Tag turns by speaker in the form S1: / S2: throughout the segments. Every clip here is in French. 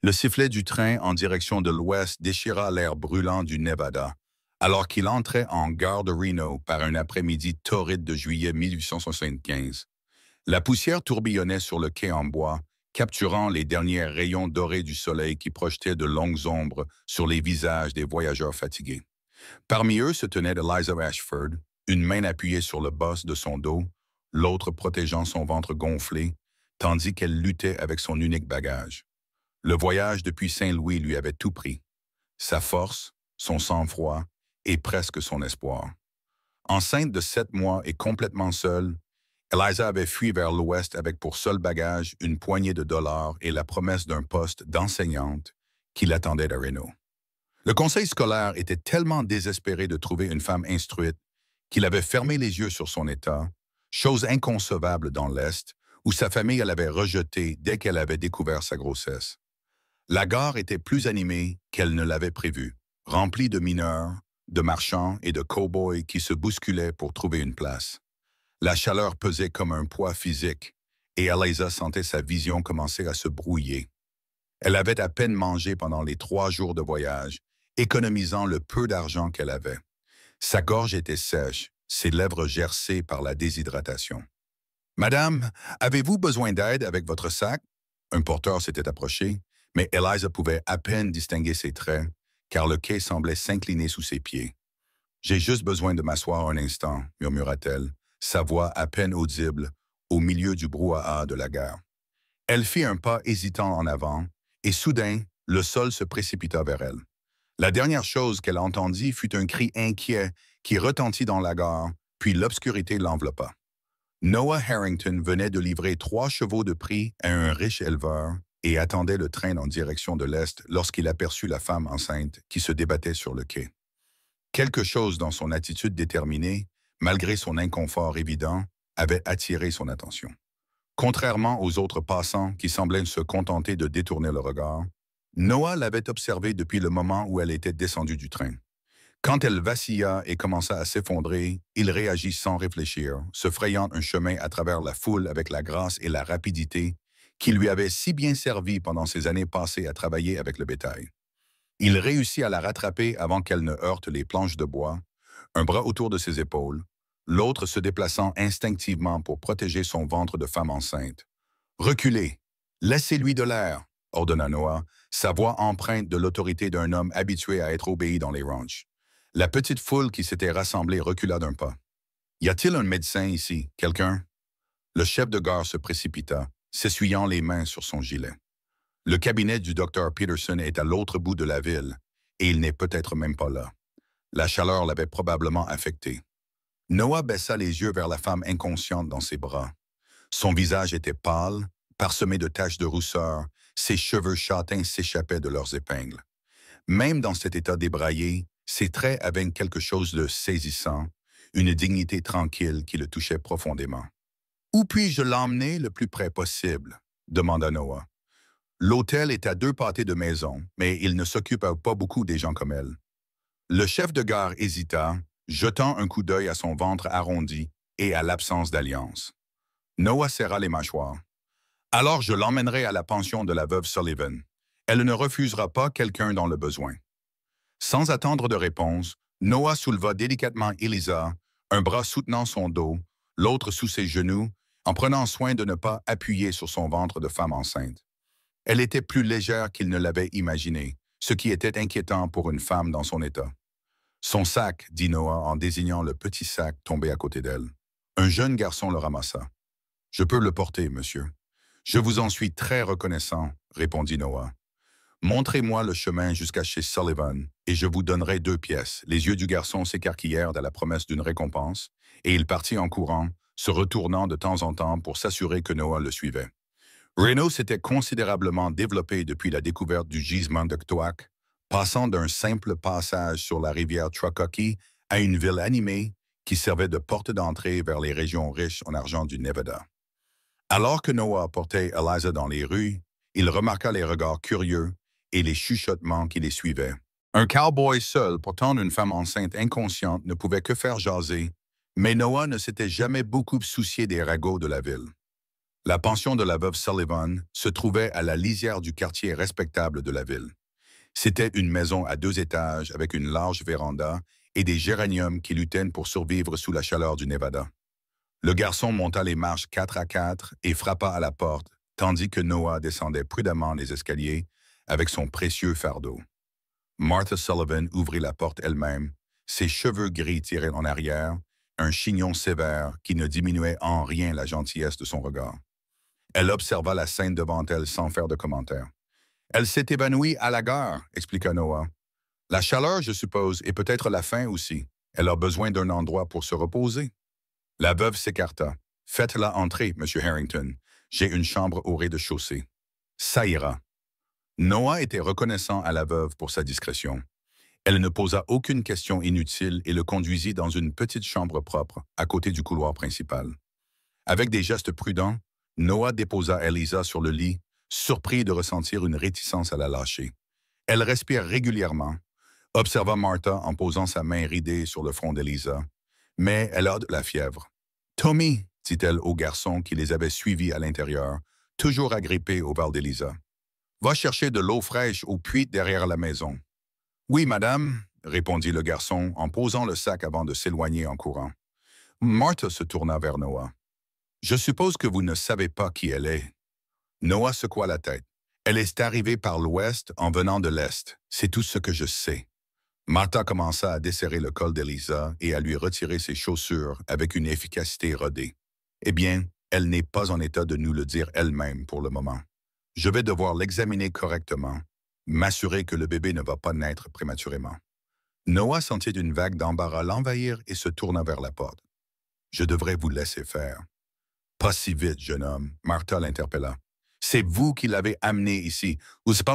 S1: Le sifflet du train en direction de l'ouest déchira l'air brûlant du Nevada, alors qu'il entrait en gare de Reno par un après-midi torride de juillet 1875. La poussière tourbillonnait sur le quai en bois, capturant les derniers rayons dorés du soleil qui projetaient de longues ombres sur les visages des voyageurs fatigués. Parmi eux se tenait Eliza Ashford, une main appuyée sur le boss de son dos, l'autre protégeant son ventre gonflé, tandis qu'elle luttait avec son unique bagage. Le voyage depuis Saint-Louis lui avait tout pris, sa force, son sang-froid et presque son espoir. Enceinte de 7 mois et complètement seule, Eliza avait fui vers l'ouest avec pour seul bagage une poignée de dollars et la promesse d'un poste d'enseignante qui l'attendait à Reno. Le conseil scolaire était tellement désespéré de trouver une femme instruite qu'il avait fermé les yeux sur son état, chose inconcevable dans l'Est, où sa famille l'avait rejetée dès qu'elle avait découvert sa grossesse. La gare était plus animée qu'elle ne l'avait prévu, remplie de mineurs, de marchands et de cow-boys qui se bousculaient pour trouver une place. La chaleur pesait comme un poids physique, et Eliza sentait sa vision commencer à se brouiller. Elle avait à peine mangé pendant les 3 jours de voyage, économisant le peu d'argent qu'elle avait. Sa gorge était sèche, ses lèvres gercées par la déshydratation. « Madame, avez-vous besoin d'aide avec votre sac? » Un porteur s'était approché, mais Eliza pouvait à peine distinguer ses traits, car le quai semblait s'incliner sous ses pieds. « J'ai juste besoin de m'asseoir un instant, » murmura-t-elle, sa voix à peine audible, au milieu du brouhaha de la gare. Elle fit un pas hésitant en avant, et soudain, le sol se précipita vers elle. La dernière chose qu'elle entendit fut un cri inquiet qui retentit dans la gare, puis l'obscurité l'enveloppa. Noah Harrington venait de livrer 3 chevaux de prix à un riche éleveur et attendait le train en direction de l'Est lorsqu'il aperçut la femme enceinte qui se débattait sur le quai. Quelque chose dans son attitude déterminée, malgré son inconfort évident, avait attiré son attention. Contrairement aux autres passants qui semblaient se contenter de détourner le regard, Noah l'avait observée depuis le moment où elle était descendue du train. Quand elle vacilla et commença à s'effondrer, il réagit sans réfléchir, se frayant un chemin à travers la foule avec la grâce et la rapidité qui lui avaient si bien servi pendant ses années passées à travailler avec le bétail. Il réussit à la rattraper avant qu'elle ne heurte les planches de bois, un bras autour de ses épaules, l'autre se déplaçant instinctivement pour protéger son ventre de femme enceinte. « Reculez! Laissez-lui de l'air! » ordonna Noah, sa voix empreinte de l'autorité d'un homme habitué à être obéi dans les ranchs. La petite foule qui s'était rassemblée recula d'un pas. « Y a-t-il un médecin ici, quelqu'un? » Le chef de gare se précipita, s'essuyant les mains sur son gilet. Le cabinet du docteur Peterson est à l'autre bout de la ville, et il n'est peut-être même pas là. La chaleur l'avait probablement affecté. Noah baissa les yeux vers la femme inconsciente dans ses bras. Son visage était pâle, parsemé de taches de rousseur, ses cheveux châtains s'échappaient de leurs épingles. Même dans cet état débraillé, ses traits avaient quelque chose de saisissant, une dignité tranquille qui le touchait profondément. « Où puis-je l'emmener le plus près possible? » demanda Noah. L'hôtel est à 2 pâtés de maison, mais il ne s'occupe pas beaucoup des gens comme elle. Le chef de gare hésita, jetant un coup d'œil à son ventre arrondi et à l'absence d'alliance. Noah serra les mâchoires. « Alors je l'emmènerai à la pension de la veuve Sullivan. Elle ne refusera pas quelqu'un dans le besoin. » Sans attendre de réponse, Noah souleva délicatement Eliza, un bras soutenant son dos, l'autre sous ses genoux, en prenant soin de ne pas appuyer sur son ventre de femme enceinte. Elle était plus légère qu'il ne l'avait imaginé, ce qui était inquiétant pour une femme dans son état. « Son sac, » dit Noah en désignant le petit sac tombé à côté d'elle. Un jeune garçon le ramassa. « Je peux le porter, monsieur. »« Je vous en suis très reconnaissant, » répondit Noah. « Montrez-moi le chemin jusqu'à chez Sullivan, et je vous donnerai 2 pièces. » Les yeux du garçon s'écarquillèrent à la promesse d'une récompense, et il partit en courant, se retournant de temps en temps pour s'assurer que Noah le suivait. Reno s'était considérablement développé depuis la découverte du gisement de Ktoak, passant d'un simple passage sur la rivière Truckee à une ville animée qui servait de porte d'entrée vers les régions riches en argent du Nevada. Alors que Noah portait Eliza dans les rues, il remarqua les regards curieux et les chuchotements qui les suivaient. Un cowboy seul portant une femme enceinte inconsciente ne pouvait que faire jaser, mais Noah ne s'était jamais beaucoup soucié des ragots de la ville. La pension de la veuve Sullivan se trouvait à la lisière du quartier respectable de la ville. C'était une maison à 2 étages avec une large véranda et des géraniums qui luttaient pour survivre sous la chaleur du Nevada. Le garçon monta les marches 4 à 4 et frappa à la porte, tandis que Noah descendait prudemment les escaliers avec son précieux fardeau. Martha Sullivan ouvrit la porte elle-même, ses cheveux gris tirés en arrière, un chignon sévère qui ne diminuait en rien la gentillesse de son regard. Elle observa la scène devant elle sans faire de commentaire. « Elle s'est évanouie à la gare », expliqua Noah. « La chaleur, je suppose, et peut-être la faim aussi. Elle a besoin d'un endroit pour se reposer. » La veuve s'écarta. « Faites-la entrer, Monsieur Harrington. J'ai une chambre au rez-de-chaussée. »« Ça ira. » Noah était reconnaissant à la veuve pour sa discrétion. Elle ne posa aucune question inutile et le conduisit dans une petite chambre propre, à côté du couloir principal. Avec des gestes prudents, Noah déposa Eliza sur le lit, surpris de ressentir une réticence à la lâcher. Elle respire régulièrement, observa Martha en posant sa main ridée sur le front d'Eliza. Mais elle a de la fièvre. « Tommy », dit-elle au garçon qui les avait suivis à l'intérieur, toujours agrippé au val d'Eliza. « Va chercher de l'eau fraîche au puits derrière la maison. »« Oui, madame, » répondit le garçon en posant le sac avant de s'éloigner en courant. Martha se tourna vers Noah. « Je suppose que vous ne savez pas qui elle est. » Noah secoua la tête. « Elle est arrivée par l'ouest en venant de l'est. C'est tout ce que je sais. » Martha commença à desserrer le col d'Eliza et à lui retirer ses chaussures avec une efficacité rodée. « Eh bien, elle n'est pas en état de nous le dire elle-même pour le moment. Je vais devoir l'examiner correctement, m'assurer que le bébé ne va pas naître prématurément. » Noah sentit une vague d'embarras l'envahir et se tourna vers la porte. « Je devrais vous laisser faire. »« Pas si vite, jeune homme, » Martha l'interpella. « C'est vous qui l'avez amenée ici. Vous êtes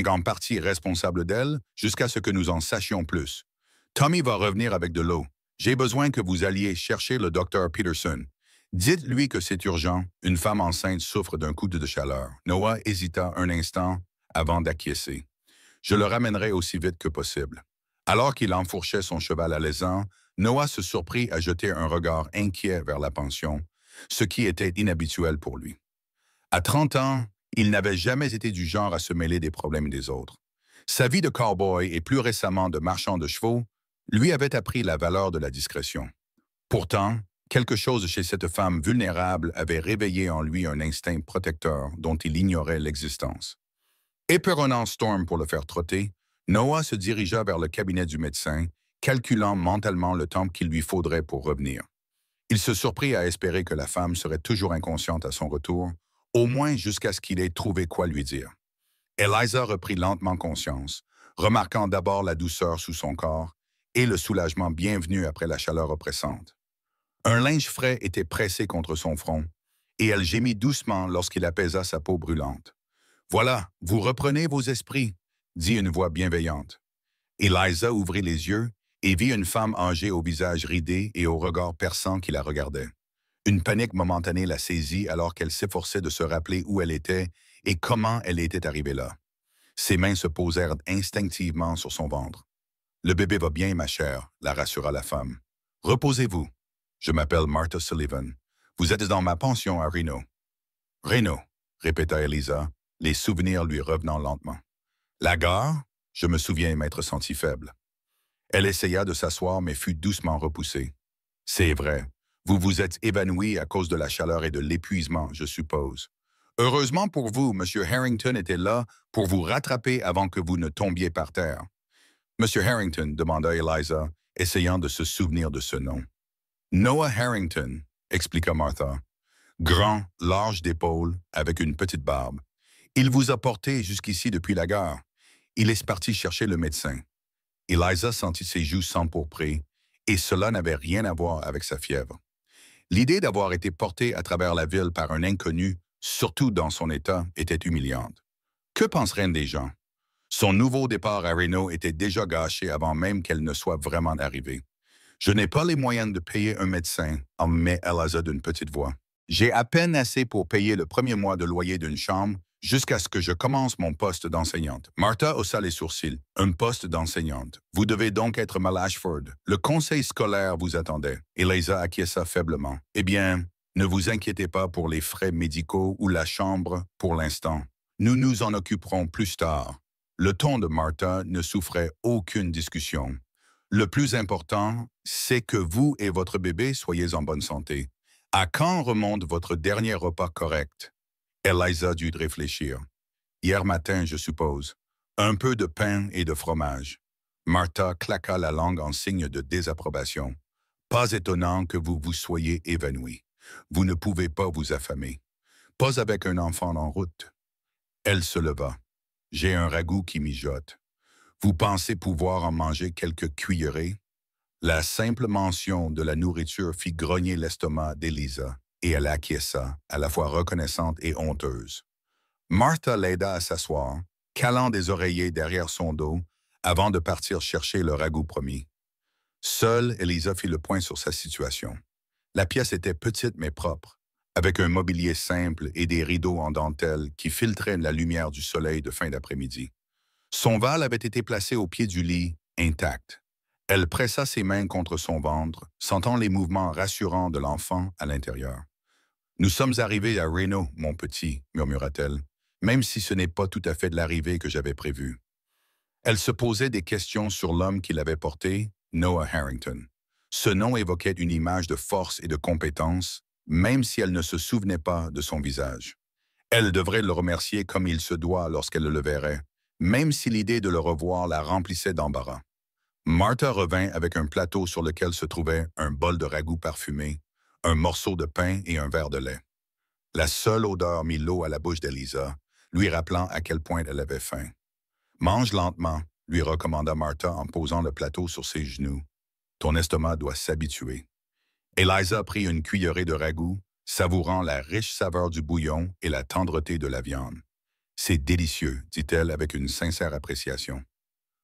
S1: en partie responsable d'elle jusqu'à ce que nous en sachions plus. Tommy va revenir avec de l'eau. J'ai besoin que vous alliez chercher le docteur Peterson. Dites-lui que c'est urgent. Une femme enceinte souffre d'un coup de chaleur. » Noah hésita un instant avant d'acquiescer. « Je le ramènerai aussi vite que possible. » Alors qu'il enfourchait son cheval alezan, Noah se surprit à jeter un regard inquiet vers la pension, ce qui était inhabituel pour lui. À 30 ans, il n'avait jamais été du genre à se mêler des problèmes des autres. Sa vie de cow-boy et plus récemment de marchand de chevaux lui avait appris la valeur de la discrétion. Pourtant, quelque chose chez cette femme vulnérable avait réveillé en lui un instinct protecteur dont il ignorait l'existence. Éperonnant Storm pour le faire trotter, Noah se dirigea vers le cabinet du médecin, calculant mentalement le temps qu'il lui faudrait pour revenir. Il se surprit à espérer que la femme serait toujours inconsciente à son retour, au moins jusqu'à ce qu'il ait trouvé quoi lui dire. Eliza reprit lentement conscience, remarquant d'abord la douceur sous son corps et le soulagement bienvenu après la chaleur oppressante. Un linge frais était pressé contre son front, et elle gémit doucement lorsqu'il apaisa sa peau brûlante. « Voilà, vous reprenez vos esprits », dit une voix bienveillante. Eliza ouvrit les yeux et vit une femme âgée au visage ridé et au regard perçant qui la regardait. Une panique momentanée la saisit alors qu'elle s'efforçait de se rappeler où elle était et comment elle était arrivée là. Ses mains se posèrent instinctivement sur son ventre. « Le bébé va bien, ma chère », la rassura la femme. « Reposez-vous. Je m'appelle Martha Sullivan. Vous êtes dans ma pension à Reno. »« Reno », répéta Eliza, les souvenirs lui revenant lentement. « La gare ?» Je me souviens m'être senti faible. Elle essaya de s'asseoir mais fut doucement repoussée. « C'est vrai. Vous vous êtes évanoui à cause de la chaleur et de l'épuisement, je suppose. Heureusement pour vous, M. Harrington était là pour vous rattraper avant que vous ne tombiez par terre. »« M. Harrington » demanda Eliza, essayant de se souvenir de ce nom. « Noah Harrington » expliqua Martha. « Grand, large d'épaules, avec une petite barbe. Il vous a porté jusqu'ici depuis la gare. Il est parti chercher le médecin. » Eliza sentit ses joues s'empourprer, et cela n'avait rien à voir avec sa fièvre. L'idée d'avoir été portée à travers la ville par un inconnu, surtout dans son état, était humiliante. Que penseraient des gens? Son nouveau départ à Reno était déjà gâché avant même qu'elle ne soit vraiment arrivée. « Je n'ai pas les moyens de payer un médecin », admet Eliza d'une petite voix. J'ai à peine assez pour payer le premier mois de loyer d'une chambre jusqu'à ce que je commence mon poste d'enseignante. Martha haussa les sourcils. Un poste d'enseignante. Vous devez donc être Mal Ashford. Le conseil scolaire vous attendait. Eliza acquiesça faiblement. Eh bien, ne vous inquiétez pas pour les frais médicaux ou la chambre pour l'instant. Nous nous en occuperons plus tard. Le ton de Martha ne souffrait aucune discussion. Le plus important, c'est que vous et votre bébé soyez en bonne santé. À quand remonte votre dernier repas correct? Eliza dut réfléchir. Hier matin, je suppose. Un peu de pain et de fromage. Martha claqua la langue en signe de désapprobation. Pas étonnant que vous vous soyez évanoui. Vous ne pouvez pas vous affamer. Pas avec un enfant en route. Elle se leva. J'ai un ragoût qui mijote. Vous pensez pouvoir en manger quelques cuillerées? La simple mention de la nourriture fit grogner l'estomac d'Eliza, et elle acquiesça, à la fois reconnaissante et honteuse. Martha l'aida à s'asseoir, calant des oreillers derrière son dos, avant de partir chercher le ragoût promis. Seule, Eliza fit le point sur sa situation. La pièce était petite mais propre, avec un mobilier simple et des rideaux en dentelle qui filtraient la lumière du soleil de fin d'après-midi. Son val avait été placé au pied du lit, intact. Elle pressa ses mains contre son ventre, sentant les mouvements rassurants de l'enfant à l'intérieur. « Nous sommes arrivés à Reno, mon petit, » murmura-t-elle, même si ce n'est pas tout à fait de l'arrivée que j'avais prévue. Elle se posait des questions sur l'homme qui l'avait porté, Noah Harrington. Ce nom évoquait une image de force et de compétence, même si elle ne se souvenait pas de son visage. Elle devrait le remercier comme il se doit lorsqu'elle le verrait, même si l'idée de le revoir la remplissait d'embarras. Martha revint avec un plateau sur lequel se trouvait un bol de ragoût parfumé, un morceau de pain et un verre de lait. La seule odeur mit l'eau à la bouche d'Eliza, lui rappelant à quel point elle avait faim. « Mange lentement », lui recommanda Martha en posant le plateau sur ses genoux. « Ton estomac doit s'habituer. » Eliza prit une cuillerée de ragoût, savourant la riche saveur du bouillon et la tendreté de la viande. « C'est délicieux, » dit-elle avec une sincère appréciation.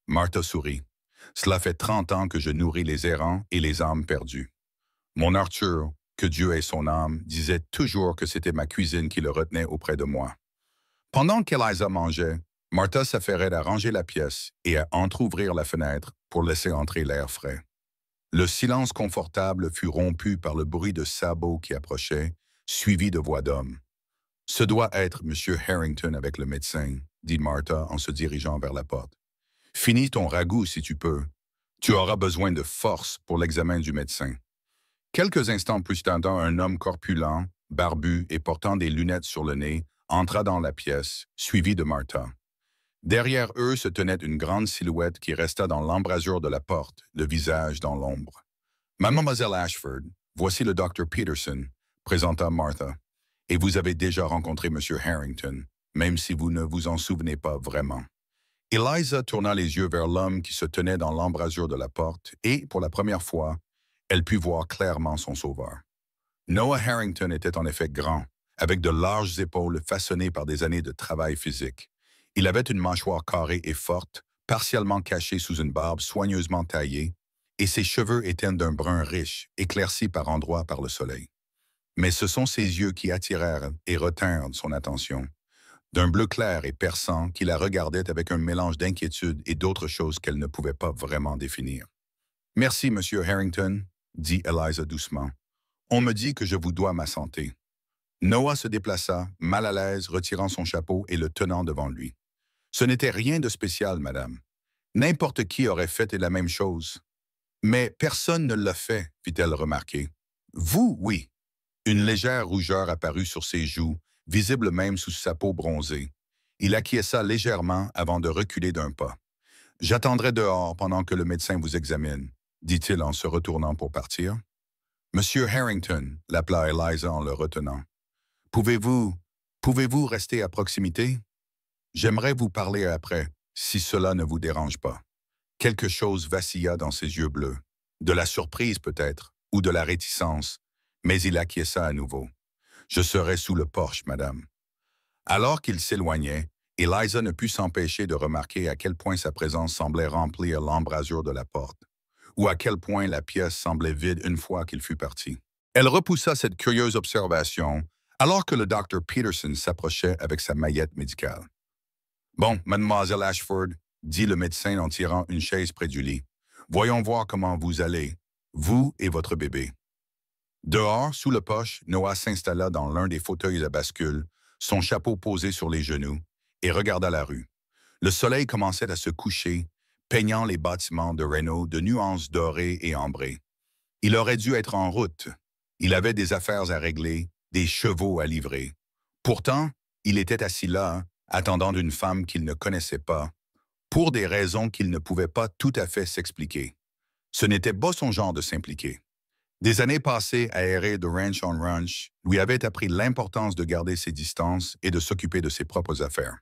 S1: Martha sourit. « Cela fait 30 ans que je nourris les errants et les âmes perdues. Mon Arthur, que Dieu ait son âme, disait toujours que c'était ma cuisine qui le retenait auprès de moi. » Pendant qu'Eliza mangeait, Martha s'affairait à ranger la pièce et à entr'ouvrir la fenêtre pour laisser entrer l'air frais. Le silence confortable fut rompu par le bruit de sabots qui approchaient, suivi de voix d'hommes. « Ce doit être M. Harrington avec le médecin, » dit Martha en se dirigeant vers la porte. « Finis ton ragoût si tu peux. Tu auras besoin de force pour l'examen du médecin. » Quelques instants plus tard, un homme corpulent, barbu et portant des lunettes sur le nez, entra dans la pièce, suivi de Martha. Derrière eux se tenait une grande silhouette qui resta dans l'embrasure de la porte, le visage dans l'ombre. « Mademoiselle Ashford, voici le Dr. Peterson », présenta Martha. « Et vous avez déjà rencontré M. Harrington, même si vous ne vous en souvenez pas vraiment. » Eliza tourna les yeux vers l'homme qui se tenait dans l'embrasure de la porte et, pour la première fois, elle put voir clairement son sauveur. Noah Harrington était en effet grand, avec de larges épaules façonnées par des années de travail physique. Il avait une mâchoire carrée et forte, partiellement cachée sous une barbe soigneusement taillée, et ses cheveux étaient d'un brun riche, éclairci par endroits par le soleil. Mais ce sont ses yeux qui attirèrent et retinrent son attention, d'un bleu clair et perçant qui la regardait avec un mélange d'inquiétude et d'autres choses qu'elle ne pouvait pas vraiment définir. « Merci, Monsieur Harrington, » dit Eliza doucement. « On me dit que je vous dois ma santé. » Noah se déplaça, mal à l'aise, retirant son chapeau et le tenant devant lui. « Ce n'était rien de spécial, madame. N'importe qui aurait fait la même chose. Mais personne ne l'a fait, fit-elle remarquer. Vous, oui. » Une légère rougeur apparut sur ses joues, visible même sous sa peau bronzée. Il acquiesça légèrement avant de reculer d'un pas. « J'attendrai dehors pendant que le médecin vous examine, » dit-il en se retournant pour partir. « Monsieur Harrington, » l'appela Eliza en le retenant. « Pouvez-vous rester à proximité? J'aimerais vous parler après, si cela ne vous dérange pas. » Quelque chose vacilla dans ses yeux bleus. De la surprise peut-être, ou de la réticence, mais il acquiesça à nouveau. « Je serai sous le porche, madame. » Alors qu'il s'éloignait, Eliza ne put s'empêcher de remarquer à quel point sa présence semblait remplir l'embrasure de la porte, ou à quel point la pièce semblait vide une fois qu'il fut parti. Elle repoussa cette curieuse observation alors que le docteur Peterson s'approchait avec sa maillette médicale. Bon, mademoiselle Ashford, dit le médecin en tirant une chaise près du lit. Voyons voir comment vous allez, vous et votre bébé. Dehors, sous le poche, Noah s'installa dans l'un des fauteuils à bascule, son chapeau posé sur les genoux, et regarda la rue. Le soleil commençait à se coucher, peignant les bâtiments de Reno de nuances dorées et ambrées. Il aurait dû être en route. Il avait des affaires à régler, des chevaux à livrer. Pourtant, il était assis là, attendant d'une femme qu'il ne connaissait pas, pour des raisons qu'il ne pouvait pas tout à fait s'expliquer. Ce n'était pas son genre de s'impliquer. Des années passées à errer de ranch en ranch lui avaient appris l'importance de garder ses distances et de s'occuper de ses propres affaires.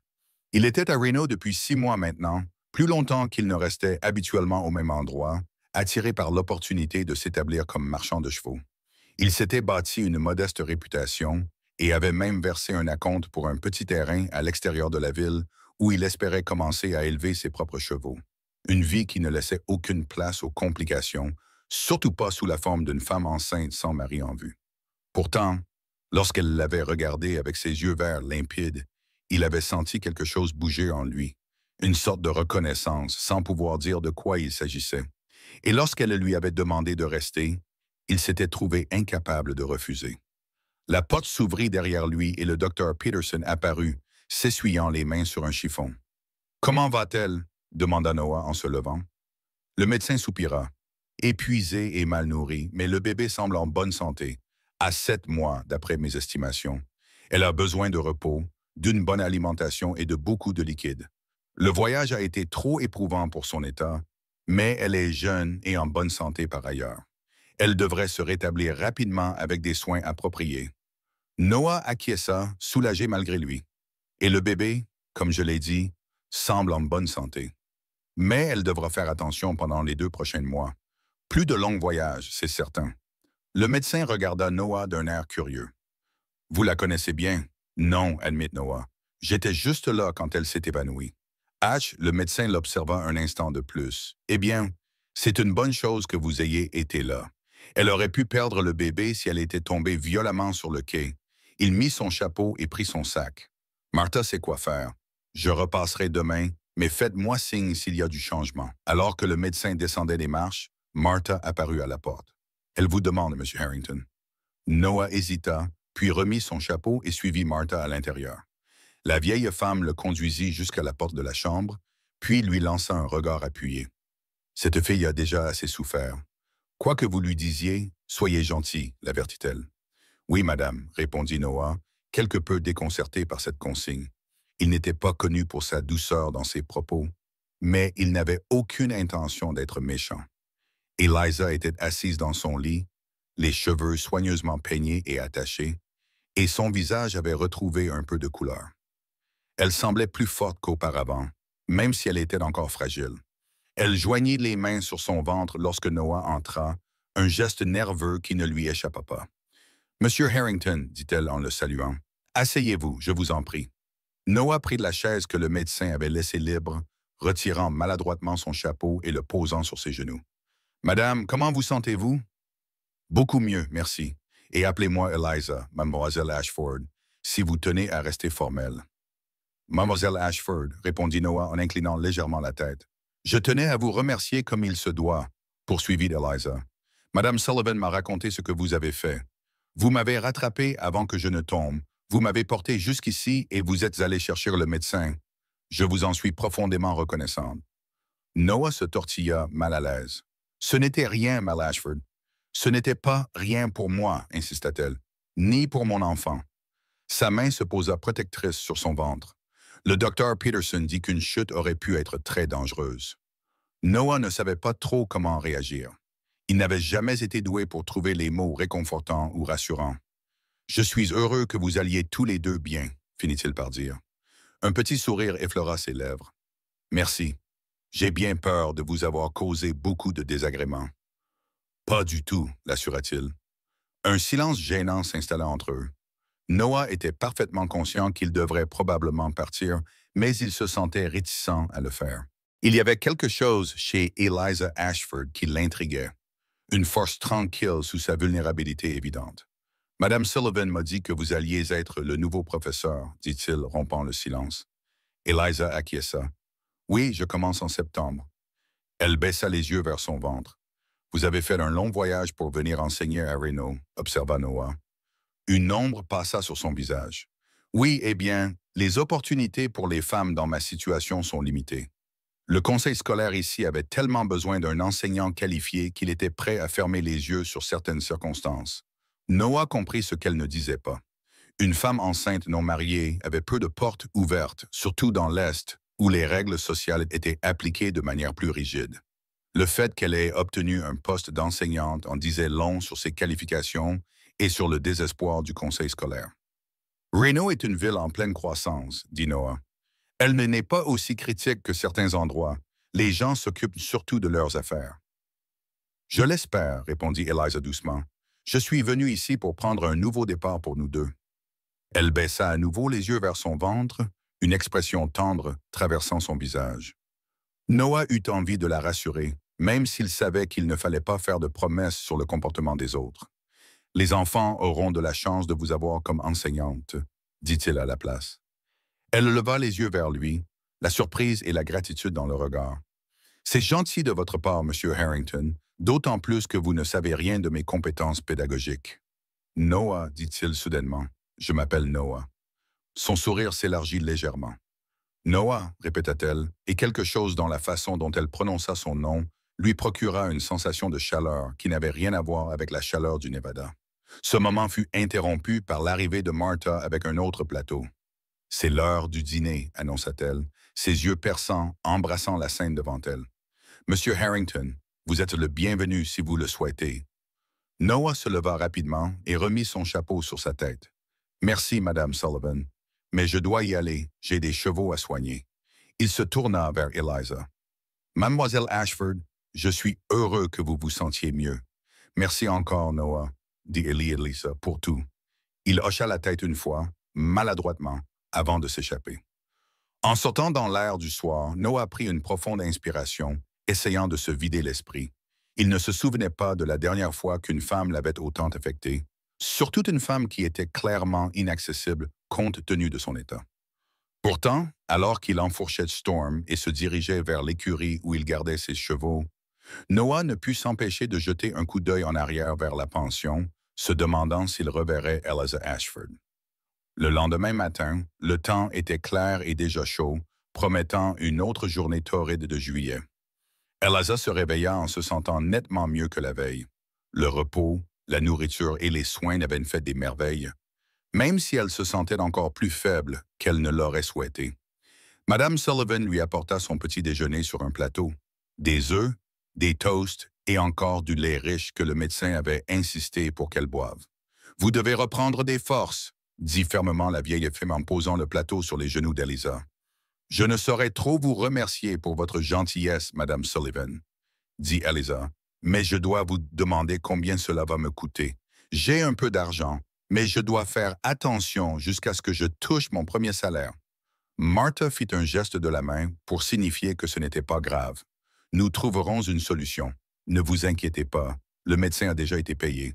S1: Il était à Reno depuis 6 mois maintenant, plus longtemps qu'il ne restait habituellement au même endroit, attiré par l'opportunité de s'établir comme marchand de chevaux. Il s'était bâti une modeste réputation et avait même versé un acompte pour un petit terrain à l'extérieur de la ville où il espérait commencer à élever ses propres chevaux. Une vie qui ne laissait aucune place aux complications, surtout pas sous la forme d'une femme enceinte sans mari en vue. Pourtant, lorsqu'elle l'avait regardé avec ses yeux verts limpides, il avait senti quelque chose bouger en lui, une sorte de reconnaissance sans pouvoir dire de quoi il s'agissait. Et lorsqu'elle lui avait demandé de rester, il s'était trouvé incapable de refuser. La porte s'ouvrit derrière lui et le docteur Peterson apparut, s'essuyant les mains sur un chiffon. « Comment va-t-elle » demanda Noah en se levant. Le médecin soupira. Épuisé et mal nourri, mais le bébé semble en bonne santé, à 7 mois d'après mes estimations. Elle a besoin de repos, d'une bonne alimentation et de beaucoup de liquide. Le voyage a été trop éprouvant pour son état, mais elle est jeune et en bonne santé par ailleurs. Elle devrait se rétablir rapidement avec des soins appropriés. Noah acquiesça, soulagé malgré lui. Et le bébé, comme je l'ai dit, semble en bonne santé. Mais elle devra faire attention pendant les 2 prochains mois. Plus de longs voyages, c'est certain. Le médecin regarda Noah d'un air curieux. « Vous la connaissez bien? »« Non, admit Noah. J'étais juste là quand elle s'est évanouie. » H, le médecin l'observa un instant de plus. « Eh bien, c'est une bonne chose que vous ayez été là. Elle aurait pu perdre le bébé si elle était tombée violemment sur le quai. » Il mit son chapeau et prit son sac. « Martha sait quoi faire. Je repasserai demain, mais faites-moi signe s'il y a du changement. » Alors que le médecin descendait les marches, Martha apparut à la porte. « Elle vous demande, M. Harrington. » Noah hésita, puis remit son chapeau et suivit Martha à l'intérieur. La vieille femme le conduisit jusqu'à la porte de la chambre, puis lui lança un regard appuyé. « Cette fille a déjà assez souffert. Quoi que vous lui disiez, soyez gentil, l'avertit-elle. « Oui, madame, répondit Noah, quelque peu déconcerté par cette consigne. Il n'était pas connu pour sa douceur dans ses propos, mais il n'avait aucune intention d'être méchant. Eliza était assise dans son lit, les cheveux soigneusement peignés et attachés, et son visage avait retrouvé un peu de couleur. Elle semblait plus forte qu'auparavant, même si elle était encore fragile. Elle joignit les mains sur son ventre lorsque Noah entra, un geste nerveux qui ne lui échappa pas. « Monsieur Harrington, dit-elle en le saluant, asseyez-vous, je vous en prie. » Noah prit la chaise que le médecin avait laissée libre, retirant maladroitement son chapeau et le posant sur ses genoux. « Madame, comment vous sentez-vous? »« Beaucoup mieux, merci. Et appelez-moi Eliza, mademoiselle Ashford, si vous tenez à rester formelle. »« Mademoiselle Ashford, répondit Noah en inclinant légèrement la tête. Je tenais à vous remercier comme il se doit, poursuivit Eliza. Madame Sullivan m'a raconté ce que vous avez fait. Vous m'avez rattrapé avant que je ne tombe. Vous m'avez porté jusqu'ici et vous êtes allé chercher le médecin. Je vous en suis profondément reconnaissante. Noah se tortilla mal à l'aise. Ce n'était rien, Mal Ashford. Ce n'était pas rien pour moi, insista-t-elle, ni pour mon enfant. Sa main se posa protectrice sur son ventre. Le docteur Peterson dit qu'une chute aurait pu être très dangereuse. Noah ne savait pas trop comment réagir. Il n'avait jamais été doué pour trouver les mots réconfortants ou rassurants. « Je suis heureux que vous alliez tous les deux bien, » finit-il par dire. Un petit sourire effleura ses lèvres. « Merci. J'ai bien peur de vous avoir causé beaucoup de désagréments. »« Pas du tout, » l'assura-t-il. Un silence gênant s'installa entre eux. Noah était parfaitement conscient qu'il devrait probablement partir, mais il se sentait réticent à le faire. Il y avait quelque chose chez Eliza Ashford qui l'intriguait. une force tranquille sous sa vulnérabilité évidente. Madame Sullivan m'a dit que vous alliez être le nouveau professeur, dit-il, rompant le silence. Eliza acquiesça. Oui, je commence en septembre. Elle baissa les yeux vers son ventre. Vous avez fait un long voyage pour venir enseigner à Reno, observa Noah. Une ombre passa sur son visage. Oui, eh bien, les opportunités pour les femmes dans ma situation sont limitées. Le conseil scolaire ici avait tellement besoin d'un enseignant qualifié qu'il était prêt à fermer les yeux sur certaines circonstances. Noah comprit ce qu'elle ne disait pas. Une femme enceinte non mariée avait peu de portes ouvertes, surtout dans l'Est, où les règles sociales étaient appliquées de manière plus rigide. Le fait qu'elle ait obtenu un poste d'enseignante en disait long sur ses qualifications et sur le désespoir du conseil scolaire. Reno est une ville en pleine croissance, dit Noah. Elle n'est pas aussi critique que certains endroits. Les gens s'occupent surtout de leurs affaires. Je l'espère, répondit Eliza doucement. Je suis venu ici pour prendre un nouveau départ pour nous deux. Elle baissa à nouveau les yeux vers son ventre, une expression tendre traversant son visage. Noah eut envie de la rassurer, même s'il savait qu'il ne fallait pas faire de promesses sur le comportement des autres. Les enfants auront de la chance de vous avoir comme enseignante, dit-il à la place. Elle leva les yeux vers lui, la surprise et la gratitude dans le regard. C'est gentil de votre part, Monsieur Harrington, d'autant plus que vous ne savez rien de mes compétences pédagogiques. Noah, dit-il soudainement, je m'appelle Noah. Son sourire s'élargit légèrement. Noah, répéta-t-elle, et quelque chose dans la façon dont elle prononça son nom lui procura une sensation de chaleur qui n'avait rien à voir avec la chaleur du Nevada. Ce moment fut interrompu par l'arrivée de Martha avec un autre plateau. « C'est l'heure du dîner », annonça-t-elle, ses yeux perçants embrassant la scène devant elle. « Monsieur Harrington, vous êtes le bienvenu si vous le souhaitez. » Noah se leva rapidement et remit son chapeau sur sa tête. « Merci, Madame Sullivan, mais je dois y aller, j'ai des chevaux à soigner. » Il se tourna vers Eliza. « Mademoiselle Ashford, je suis heureux que vous vous sentiez mieux. Merci encore, Noah, dit Eliza, pour tout. » Il hocha la tête une fois, maladroitement, avant de s'échapper. En sortant dans l'air du soir, Noah prit une profonde inspiration, essayant de se vider l'esprit. Il ne se souvenait pas de la dernière fois qu'une femme l'avait autant affecté, surtout une femme qui était clairement inaccessible compte tenu de son état. Pourtant, alors qu'il enfourchait Storm et se dirigeait vers l'écurie où il gardait ses chevaux, Noah ne put s'empêcher de jeter un coup d'œil en arrière vers la pension, se demandant s'il reverrait Eliza Ashford. Le lendemain matin, le temps était clair et déjà chaud, promettant une autre journée torride de juillet. Eliza se réveilla en se sentant nettement mieux que la veille. Le repos, la nourriture et les soins avaient fait des merveilles, même si elle se sentait encore plus faible qu'elle ne l'aurait souhaité. Madame Sullivan lui apporta son petit déjeuner sur un plateau. Des œufs, des toasts et encore du lait riche que le médecin avait insisté pour qu'elle boive. « Vous devez reprendre des forces », dit fermement la vieille femme en posant le plateau sur les genoux d'Eliza. « Je ne saurais trop vous remercier pour votre gentillesse, Madame Sullivan, » dit Eliza, « mais je dois vous demander combien cela va me coûter. J'ai un peu d'argent, mais je dois faire attention jusqu'à ce que je touche mon premier salaire. » Martha fit un geste de la main pour signifier que ce n'était pas grave. « Nous trouverons une solution. Ne vous inquiétez pas, le médecin a déjà été payé. »«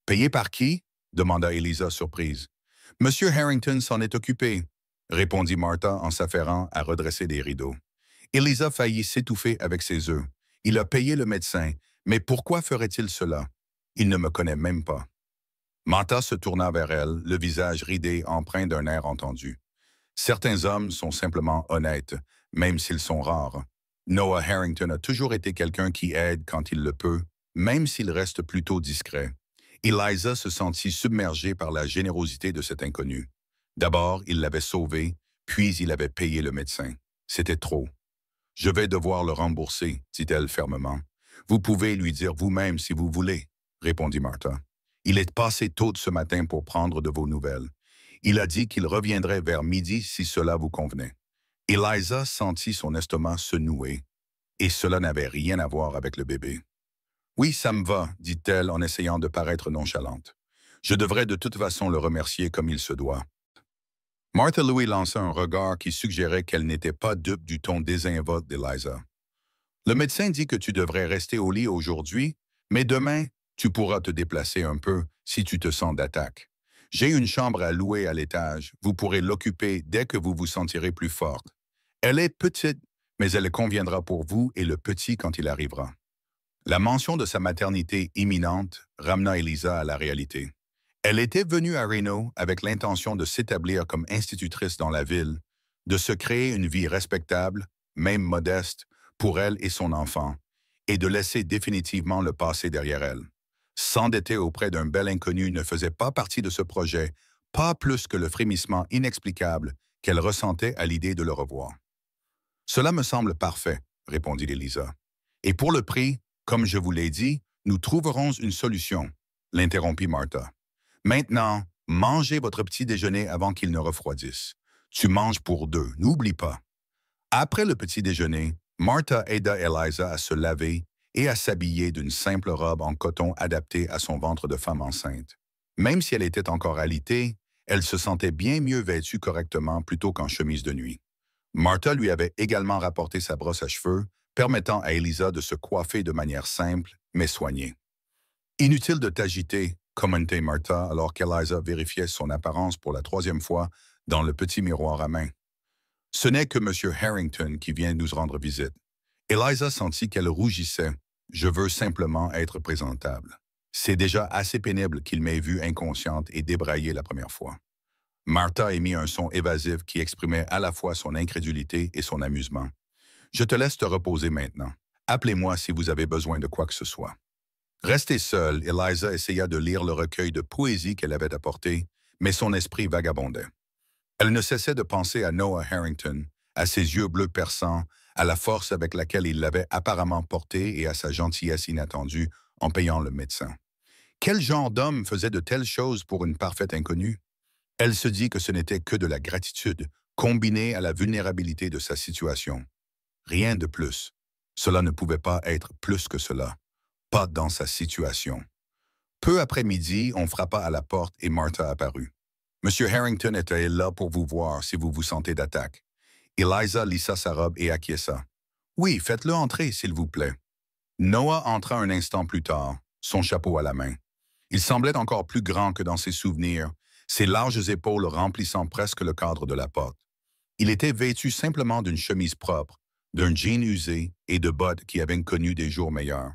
S1: Payé par qui ?» demanda Eliza surprise. « Monsieur Harrington s'en est occupé, » répondit Martha en s'affairant à redresser des rideaux. Eliza faillit s'étouffer avec ses œufs. Il a payé le médecin, mais pourquoi ferait-il cela? Il ne me connaît même pas. Martha se tourna vers elle, le visage ridé empreint d'un air entendu. Certains hommes sont simplement honnêtes, même s'ils sont rares. Noah Harrington a toujours été quelqu'un qui aide quand il le peut, même s'il reste plutôt discret. Eliza se sentit submergée par la générosité de cet inconnu. D'abord, il l'avait sauvée, puis il avait payé le médecin. C'était trop. « Je vais devoir le rembourser, » dit-elle fermement. « Vous pouvez lui dire vous-même si vous voulez, » répondit Martha. « Il est passé tôt ce matin pour prendre de vos nouvelles. Il a dit qu'il reviendrait vers midi si cela vous convenait. » Eliza sentit son estomac se nouer, et cela n'avait rien à voir avec le bébé. « Oui, ça me va, » dit-elle en essayant de paraître nonchalante. « Je devrais de toute façon le remercier comme il se doit. » Martha Louis lança un regard qui suggérait qu'elle n'était pas dupe du ton désinvolte d'Eliza. « Le médecin dit que tu devrais rester au lit aujourd'hui, Mais demain, tu pourras te déplacer un peu si tu te sens d'attaque. J'ai une chambre à louer à l'étage. Vous pourrez l'occuper dès que vous vous sentirez plus forte. Elle est petite, mais elle conviendra pour vous et le petit quand il arrivera. La mention de sa maternité imminente ramena Elisa à la réalité. Elle était venue à Reno avec l'intention de s'établir comme institutrice dans la ville, de se créer une vie respectable, même modeste, pour elle et son enfant, et de laisser définitivement le passé derrière elle. S'endetter auprès d'un bel inconnu ne faisait pas partie de ce projet, pas plus que le frémissement inexplicable qu'elle ressentait à l'idée de le revoir. Cela me semble parfait, répondit Elisa. Et pour le prix, comme je vous l'ai dit, nous trouverons une solution, l'interrompit Martha. Maintenant, mangez votre petit déjeuner avant qu'il ne refroidisse. Tu manges pour deux, n'oublie pas. Après le petit déjeuner, Martha aida Eliza à se laver et à s'habiller d'une simple robe en coton adaptée à son ventre de femme enceinte. Même si elle était encore alitée, elle se sentait bien mieux vêtue correctement plutôt qu'en chemise de nuit. Martha lui avait également rapporté sa brosse à cheveux, permettant à Elisa de se coiffer de manière simple, mais soignée. Inutile de t'agiter, commentait Martha alors qu'Eliza vérifiait son apparence pour la troisième fois dans le petit miroir à main. Ce n'est que M. Harrington qui vient nous rendre visite. Eliza sentit qu'elle rougissait. Je veux simplement être présentable. C'est déjà assez pénible qu'il m'ait vue inconsciente et débraillée la première fois. Martha émit un son évasif qui exprimait à la fois son incrédulité et son amusement. Je te laisse te reposer maintenant. Appelez-moi si vous avez besoin de quoi que ce soit. Restée seule, Eliza essaya de lire le recueil de poésie qu'elle avait apporté, mais son esprit vagabondait. Elle ne cessait de penser à Noah Harrington, à ses yeux bleus perçants, à la force avec laquelle il l'avait apparemment porté et à sa gentillesse inattendue en payant le médecin. Quel genre d'homme faisait de telles choses pour une parfaite inconnue? Elle se dit que ce n'était que de la gratitude, combinée à la vulnérabilité de sa situation. Rien de plus. Cela ne pouvait pas être plus que cela. Pas dans sa situation. Peu après midi, on frappa à la porte et Martha apparut. Monsieur Harrington était là pour vous voir si vous vous sentez d'attaque. Eliza lissa sa robe et acquiesça. Oui, faites-le entrer, s'il vous plaît. Noah entra un instant plus tard, son chapeau à la main. Il semblait encore plus grand que dans ses souvenirs, ses larges épaules remplissant presque le cadre de la porte. Il était vêtu simplement d'une chemise propre, d'un jean usé et de bottes qui avaient connu des jours meilleurs.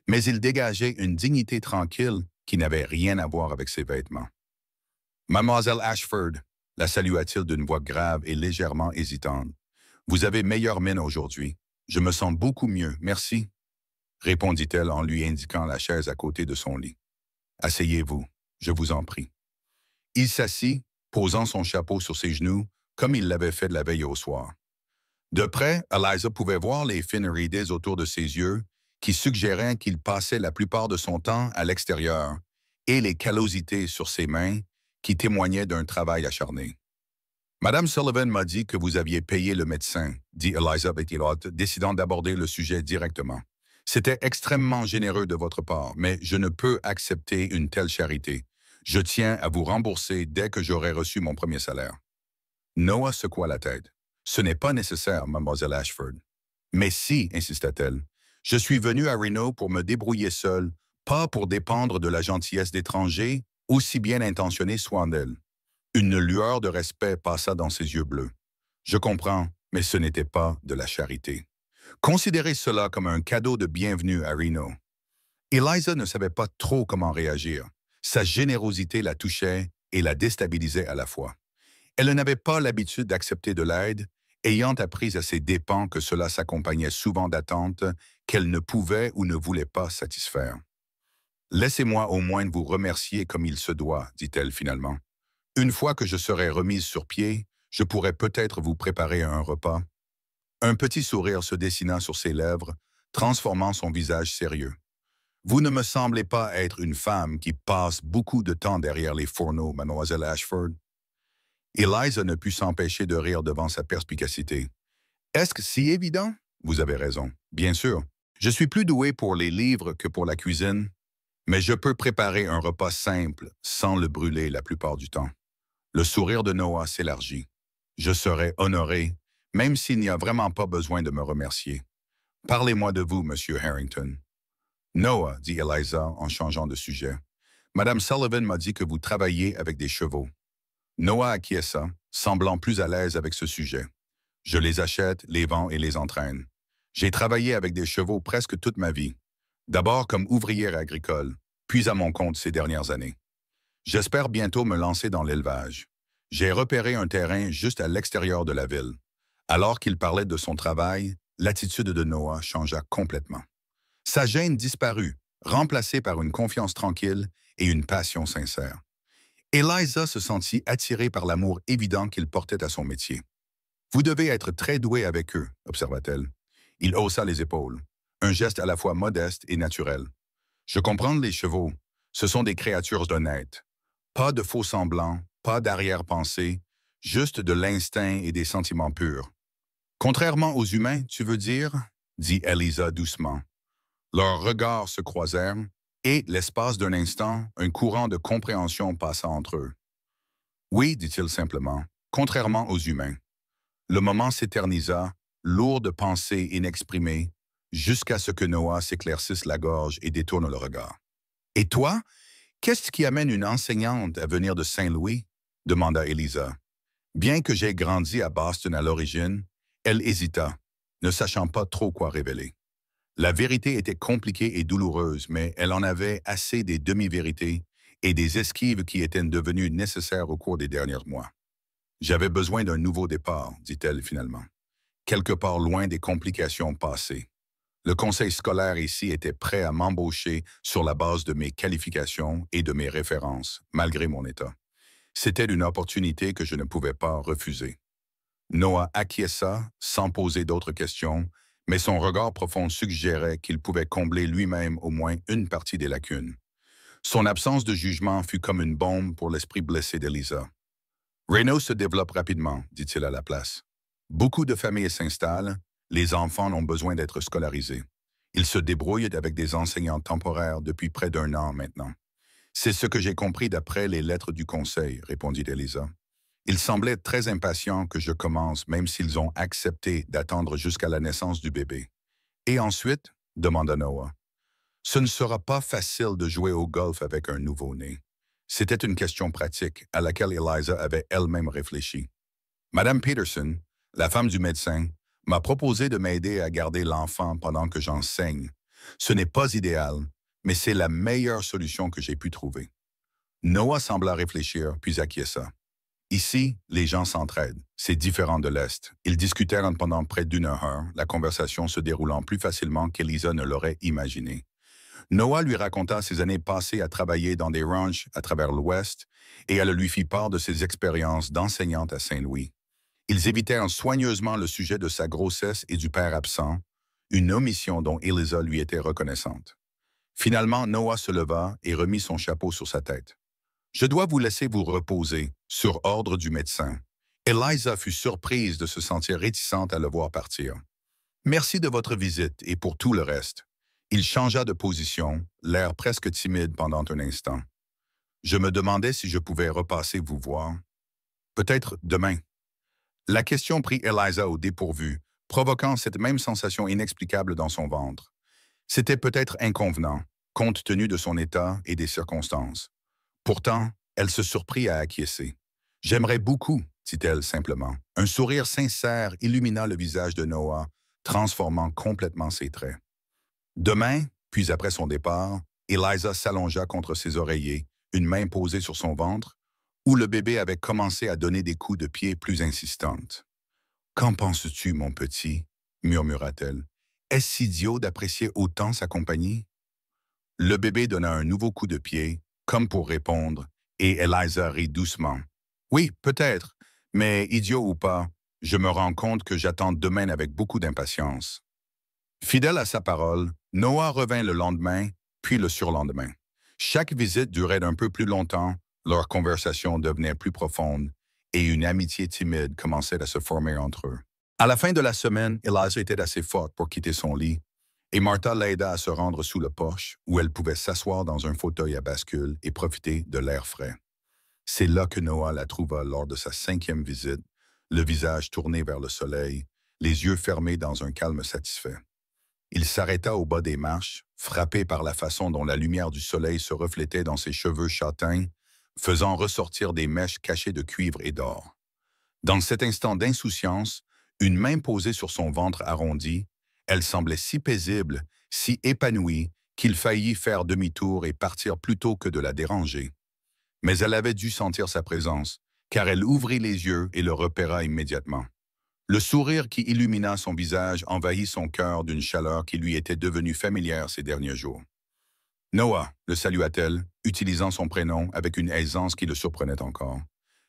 S1: Mais il dégageait une dignité tranquille qui n'avait rien à voir avec ses vêtements. « Mademoiselle Ashford », la salua-t-il d'une voix grave et légèrement hésitante. « Vous avez meilleure mine aujourd'hui. Je me sens beaucoup mieux, merci. » répondit-elle en lui indiquant la chaise à côté de son lit. « Asseyez-vous, je vous en prie. » Il s'assit, posant son chapeau sur ses genoux, comme il l'avait fait de la veille au soir. De près, Eliza pouvait voir les fines rides autour de ses yeux, qui suggéraient qu'il passait la plupart de son temps à l'extérieur, et les callosités sur ses mains, qui témoignaient d'un travail acharné. « Madame Sullivan m'a dit que vous aviez payé le médecin, » dit Eliza Betty-Lott, décidant d'aborder le sujet directement. « C'était extrêmement généreux de votre part, mais je ne peux accepter une telle charité. Je tiens à vous rembourser dès que j'aurai reçu mon premier salaire. » Noah secoua la tête. « Ce n'est pas nécessaire, mademoiselle Ashford. »« Mais si, insista-t-elle. Je suis venue à Reno pour me débrouiller seule, pas pour dépendre de la gentillesse d'étrangers, aussi bien intentionnés soient-elles. » Une lueur de respect passa dans ses yeux bleus. « Je comprends, mais ce n'était pas de la charité. Considérez cela comme un cadeau de bienvenue à Reno. » Eliza ne savait pas trop comment réagir. Sa générosité la touchait et la déstabilisait à la fois. Elle n'avait pas l'habitude d'accepter de l'aide, ayant appris à ses dépens que cela s'accompagnait souvent d'attentes qu'elle ne pouvait ou ne voulait pas satisfaire. « Laissez-moi au moins vous remercier comme il se doit, dit-elle finalement. Une fois que je serai remise sur pied, je pourrai peut-être vous préparer un repas. » Un petit sourire se dessina sur ses lèvres, transformant son visage sérieux. « Vous ne me semblez pas être une femme qui passe beaucoup de temps derrière les fourneaux, mademoiselle Ashford. » Eliza ne put s'empêcher de rire devant sa perspicacité. « Est-ce que si évident? Vous avez raison. Bien sûr. Je suis plus doué pour les livres que pour la cuisine, mais je peux préparer un repas simple sans le brûler la plupart du temps. » Le sourire de Noah s'élargit. « Je serai honoré, même s'il n'y a vraiment pas besoin de me remercier. Parlez-moi de vous, Monsieur Harrington. » Noah, dit Eliza en changeant de sujet. Madame Sullivan m'a dit que vous travaillez avec des chevaux. Noah acquiesça, semblant plus à l'aise avec ce sujet. Je les achète, les vends et les entraîne. J'ai travaillé avec des chevaux presque toute ma vie. D'abord comme ouvrière agricole, puis à mon compte ces dernières années. J'espère bientôt me lancer dans l'élevage. J'ai repéré un terrain juste à l'extérieur de la ville. Alors qu'il parlait de son travail, l'attitude de Noah changea complètement. Sa gêne disparut, remplacée par une confiance tranquille et une passion sincère. Eliza se sentit attirée par l'amour évident qu'il portait à son métier. « Vous devez être très doué avec eux, » observa-t-elle. Il haussa les épaules, un geste à la fois modeste et naturel. « Je comprends les chevaux. Ce sont des créatures honnêtes. Pas de faux semblants, pas d'arrière-pensée, juste de l'instinct et des sentiments purs. »« Contrairement aux humains, tu veux dire ?» dit Eliza doucement. Leurs regards se croisèrent, et, l'espace d'un instant, un courant de compréhension passa entre eux. « Oui, dit-il simplement, contrairement aux humains. » Le moment s'éternisa, lourd de pensées inexprimées, jusqu'à ce que Noah s'éclaircisse la gorge et détourne le regard. « Et toi, qu'est-ce qui amène une enseignante à venir de Saint-Louis ?» demanda Eliza. Bien que j'aie grandi à Boston à l'origine, elle hésita, ne sachant pas trop quoi révéler. La vérité était compliquée et douloureuse, mais elle en avait assez des demi-vérités et des esquives qui étaient devenues nécessaires au cours des derniers mois. J'avais besoin d'un nouveau départ, dit-elle finalement, quelque part loin des complications passées. Le conseil scolaire ici était prêt à m'embaucher sur la base de mes qualifications et de mes références, malgré mon état. C'était une opportunité que je ne pouvais pas refuser. Noah acquiesça sans poser d'autres questions, mais son regard profond suggérait qu'il pouvait combler lui-même au moins une partie des lacunes. Son absence de jugement fut comme une bombe pour l'esprit blessé d'Eliza. « Reno se développe rapidement, dit-il à la place. Beaucoup de familles s'installent, les enfants ont besoin d'être scolarisés. Ils se débrouillent avec des enseignants temporaires depuis près d'1 an maintenant. C'est ce que j'ai compris d'après les lettres du conseil, répondit Eliza. Ils semblaient très impatients que je commence, même s'ils ont accepté d'attendre jusqu'à la naissance du bébé. Et ensuite, demanda Noah. Ce ne sera pas facile de jouer au golf avec un nouveau-né. C'était une question pratique à laquelle Eliza avait elle-même réfléchi. Madame Peterson, la femme du médecin, m'a proposé de m'aider à garder l'enfant pendant que j'enseigne. Ce n'est pas idéal, mais c'est la meilleure solution que j'ai pu trouver. Noah sembla réfléchir, puis acquiesça. Ici, les gens s'entraident. C'est différent de l'Est. Ils discutèrent pendant près d'1 heure, la conversation se déroulant plus facilement qu'Eliza ne l'aurait imaginé. Noah lui raconta ses années passées à travailler dans des ranchs à travers l'Ouest et elle lui fit part de ses expériences d'enseignante à Saint-Louis. Ils évitèrent soigneusement le sujet de sa grossesse et du père absent, une omission dont Eliza lui était reconnaissante. Finalement, Noah se leva et remit son chapeau sur sa tête. « Je dois vous laisser vous reposer, sur ordre du médecin. » Eliza fut surprise de se sentir réticente à le voir partir. « Merci de votre visite et pour tout le reste. » Il changea de position, l'air presque timide pendant un instant. Je me demandais si je pouvais repasser vous voir. Peut-être demain. La question prit Eliza au dépourvu, provoquant cette même sensation inexplicable dans son ventre. C'était peut-être inconvenant, compte tenu de son état et des circonstances. Pourtant, elle se surprit à acquiescer. « J'aimerais beaucoup, » dit-elle simplement. Un sourire sincère illumina le visage de Noah, transformant complètement ses traits. Demain, puis après son départ, Eliza s'allongea contre ses oreillers, une main posée sur son ventre, où le bébé avait commencé à donner des coups de pied plus insistantes. « Qu'en penses-tu, mon petit ?» murmura-t-elle. « Est-ce idiot d'apprécier autant sa compagnie ?» Le bébé donna un nouveau coup de pied, comme pour répondre, et Eliza rit doucement. « Oui, peut-être, mais idiot ou pas, je me rends compte que j'attends demain avec beaucoup d'impatience. » Fidèle à sa parole, Noah revint le lendemain, puis le surlendemain. Chaque visite durait un peu plus longtemps, leur conversation devenait plus profonde, et une amitié timide commençait à se former entre eux. À la fin de la semaine, Eliza était assez forte pour quitter son lit, et Martha l'aida à se rendre sous le porche, où elle pouvait s'asseoir dans un fauteuil à bascule et profiter de l'air frais. C'est là que Noah la trouva lors de sa 5e visite, le visage tourné vers le soleil, les yeux fermés dans un calme satisfait. Il s'arrêta au bas des marches, frappé par la façon dont la lumière du soleil se reflétait dans ses cheveux châtains, faisant ressortir des mèches cachées de cuivre et d'or. Dans cet instant d'insouciance, une main posée sur son ventre arrondi, elle semblait si paisible, si épanouie, qu'il faillit faire demi-tour et partir plutôt que de la déranger. Mais elle avait dû sentir sa présence, car elle ouvrit les yeux et le repéra immédiatement. Le sourire qui illumina son visage envahit son cœur d'une chaleur qui lui était devenue familière ces derniers jours. Noah, le salua-t-elle, utilisant son prénom avec une aisance qui le surprenait encore.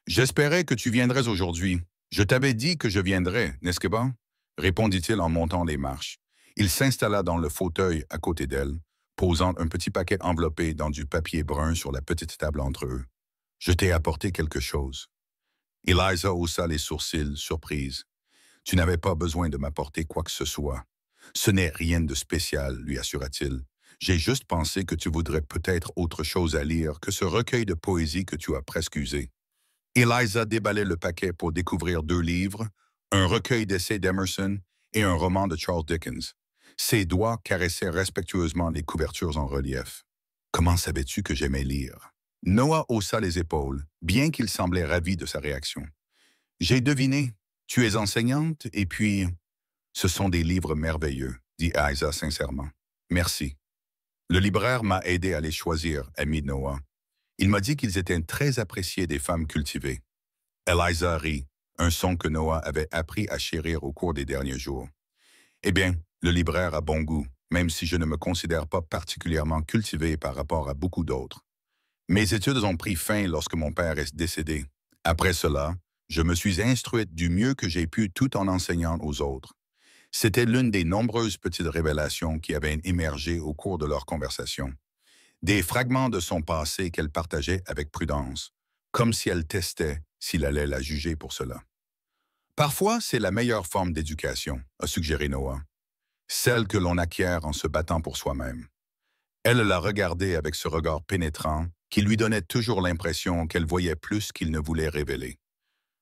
S1: J'espérais que tu viendrais aujourd'hui. Je t'avais dit que je viendrais, n'est-ce pas? Répondit-il en montant les marches. Il s'installa dans le fauteuil à côté d'elle, posant un petit paquet enveloppé dans du papier brun sur la petite table entre eux. Je t'ai apporté quelque chose. Eliza haussa les sourcils, surprise. Tu n'avais pas besoin de m'apporter quoi que ce soit. Ce n'est rien de spécial, lui assura-t-il. J'ai juste pensé que tu voudrais peut-être autre chose à lire que ce recueil de poésie que tu as presque usé. Eliza déballait le paquet pour découvrir 2 livres, un recueil d'essais d'Emerson et un roman de Charles Dickens. Ses doigts caressaient respectueusement les couvertures en relief. Comment savais-tu que j'aimais lire? Noah haussa les épaules, bien qu'il semblait ravi de sa réaction. J'ai deviné. Tu es enseignante et puis... Ce sont des livres merveilleux, dit Eliza sincèrement. Merci. Le libraire m'a aidé à les choisir, ami Noah. Il m'a dit qu'ils étaient très appréciés des femmes cultivées. Eliza rit, un son que Noah avait appris à chérir au cours des derniers jours. Eh bien, le libraire a bon goût, même si je ne me considère pas particulièrement cultivé par rapport à beaucoup d'autres. Mes études ont pris fin lorsque mon père est décédé. Après cela, je me suis instruite du mieux que j'ai pu tout en enseignant aux autres. C'était l'une des nombreuses petites révélations qui avaient émergé au cours de leur conversation. Des fragments de son passé qu'elle partageait avec prudence, comme si elle testait s'il allait la juger pour cela. Parfois, c'est la meilleure forme d'éducation, a suggéré Noah, celle que l'on acquiert en se battant pour soi-même. Elle l'a regardé avec ce regard pénétrant qui lui donnait toujours l'impression qu'elle voyait plus qu'il ne voulait révéler.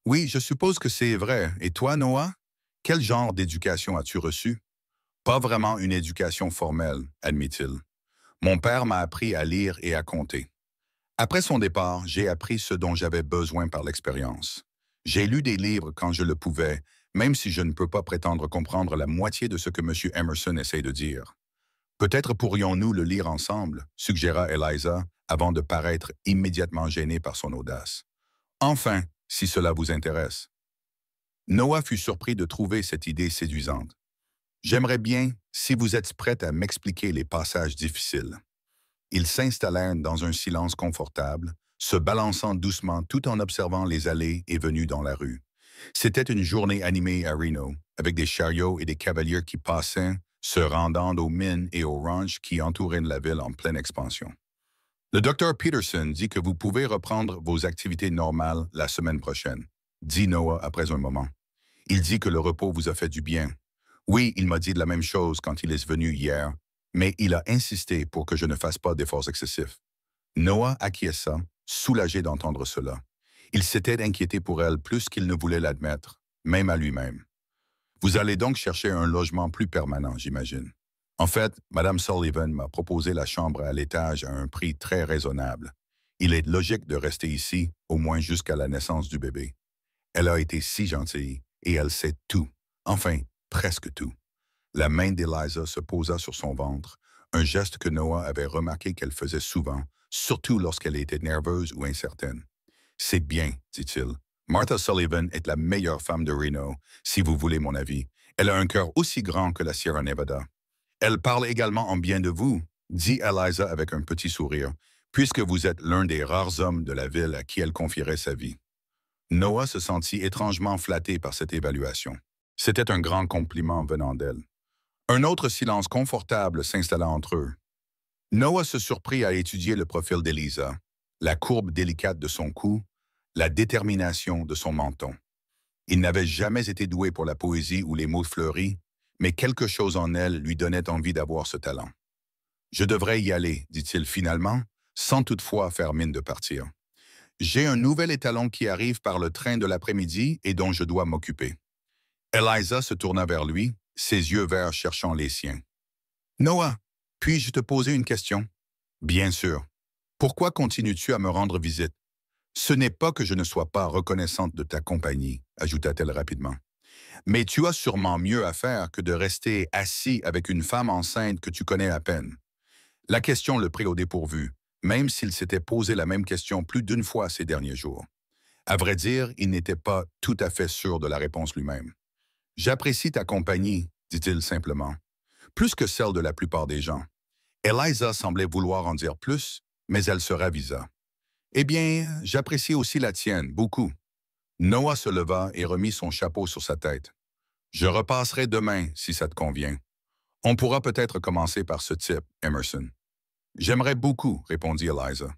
S1: Oui, je suppose que c'est vrai. Et toi, Noah? Quel genre d'éducation as-tu reçu? Pas vraiment une éducation formelle, admit-il. Mon père m'a appris à lire et à compter. Après son départ, j'ai appris ce dont j'avais besoin par l'expérience. J'ai lu des livres quand je le pouvais, même si je ne peux pas prétendre comprendre la moitié de ce que M. Emerson essaie de dire. Peut-être pourrions-nous le lire ensemble, suggéra Eliza, avant de paraître immédiatement gênée par son audace. Enfin, si cela vous intéresse. Noah fut surpris de trouver cette idée séduisante. J'aimerais bien, si vous êtes prête à m'expliquer les passages difficiles. Ils s'installèrent dans un silence confortable, se balançant doucement tout en observant les allées et venues dans la rue. C'était une journée animée à Reno, avec des chariots et des cavaliers qui passaient, se rendant aux mines et aux ranchs qui entouraient la ville en pleine expansion. Le docteur Peterson dit que vous pouvez reprendre vos activités normales la semaine prochaine, dit Noah après un moment. Il dit que le repos vous a fait du bien. Oui, il m'a dit de la même chose quand il est venu hier, mais il a insisté pour que je ne fasse pas d'efforts excessifs. Noah acquiesça, soulagé d'entendre cela. Il s'était inquiété pour elle plus qu'il ne voulait l'admettre, même à lui-même. Vous allez donc chercher un logement plus permanent, j'imagine. En fait, Mme Sullivan m'a proposé la chambre à l'étage à un prix très raisonnable. Il est logique de rester ici, au moins jusqu'à la naissance du bébé. Elle a été si gentille, et elle sait tout. Enfin, presque tout. La main d'Eliza se posa sur son ventre, un geste que Noah avait remarqué qu'elle faisait souvent, surtout lorsqu'elle était nerveuse ou incertaine. C'est bien, dit-il. Martha Sullivan est la meilleure femme de Reno, si vous voulez mon avis. Elle a un cœur aussi grand que la Sierra Nevada. Elle parle également en bien de vous, dit Eliza avec un petit sourire, puisque vous êtes l'un des rares hommes de la ville à qui elle confierait sa vie. Noah se sentit étrangement flatté par cette évaluation. C'était un grand compliment venant d'elle. Un autre silence confortable s'installa entre eux. Noah se surprit à étudier le profil d'Eliza, la courbe délicate de son cou, la détermination de son menton. Il n'avait jamais été doué pour la poésie ou les mots fleuris, mais quelque chose en elle lui donnait envie d'avoir ce talent. « Je devrais y aller, dit-il finalement, sans toutefois faire mine de partir. J'ai un nouvel étalon qui arrive par le train de l'après-midi et dont je dois m'occuper. » Eliza se tourna vers lui, ses yeux verts cherchant les siens. « Noah, Puis-je te poser une question? Bien sûr. Pourquoi continues-tu à me rendre visite? Ce n'est pas que je ne sois pas reconnaissante de ta compagnie, ajouta-t-elle rapidement. Mais tu as sûrement mieux à faire que de rester assis avec une femme enceinte que tu connais à peine. La question le prit au dépourvu, même s'il s'était posé la même question plus d'une fois ces derniers jours. À vrai dire, il n'était pas tout à fait sûr de la réponse lui-même. J'apprécie ta compagnie, dit-il simplement, plus que celle de la plupart des gens. Eliza semblait vouloir en dire plus, mais elle se ravisa. Eh bien, j'apprécie aussi la tienne, beaucoup. Noah se leva et remit son chapeau sur sa tête. Je repasserai demain, si ça te convient. On pourra peut-être commencer par ce type, Emerson. J'aimerais beaucoup, répondit Eliza.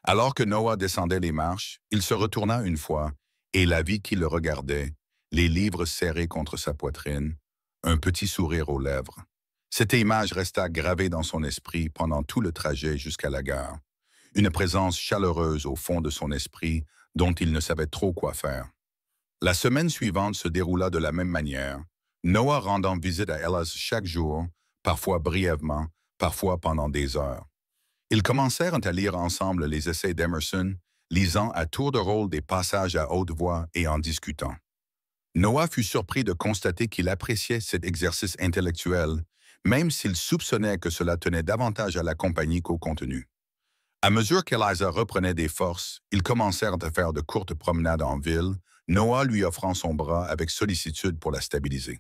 S1: Alors que Noah descendait les marches, il se retourna une fois et la vit qui le regardait, les livres serrés contre sa poitrine, un petit sourire aux lèvres. Cette image resta gravée dans son esprit pendant tout le trajet jusqu'à la gare. Une présence chaleureuse au fond de son esprit dont il ne savait trop quoi faire. La semaine suivante se déroula de la même manière, Noah rendant visite à Eliza chaque jour, parfois brièvement, parfois pendant des heures. Ils commencèrent à lire ensemble les essais d'Emerson, lisant à tour de rôle des passages à haute voix et en discutant. Noah fut surpris de constater qu'il appréciait cet exercice intellectuel, même s'il soupçonnait que cela tenait davantage à la compagnie qu'au contenu. À mesure qu'Eliza reprenait des forces, ils commencèrent à faire de courtes promenades en ville, Noah lui offrant son bras avec sollicitude pour la stabiliser.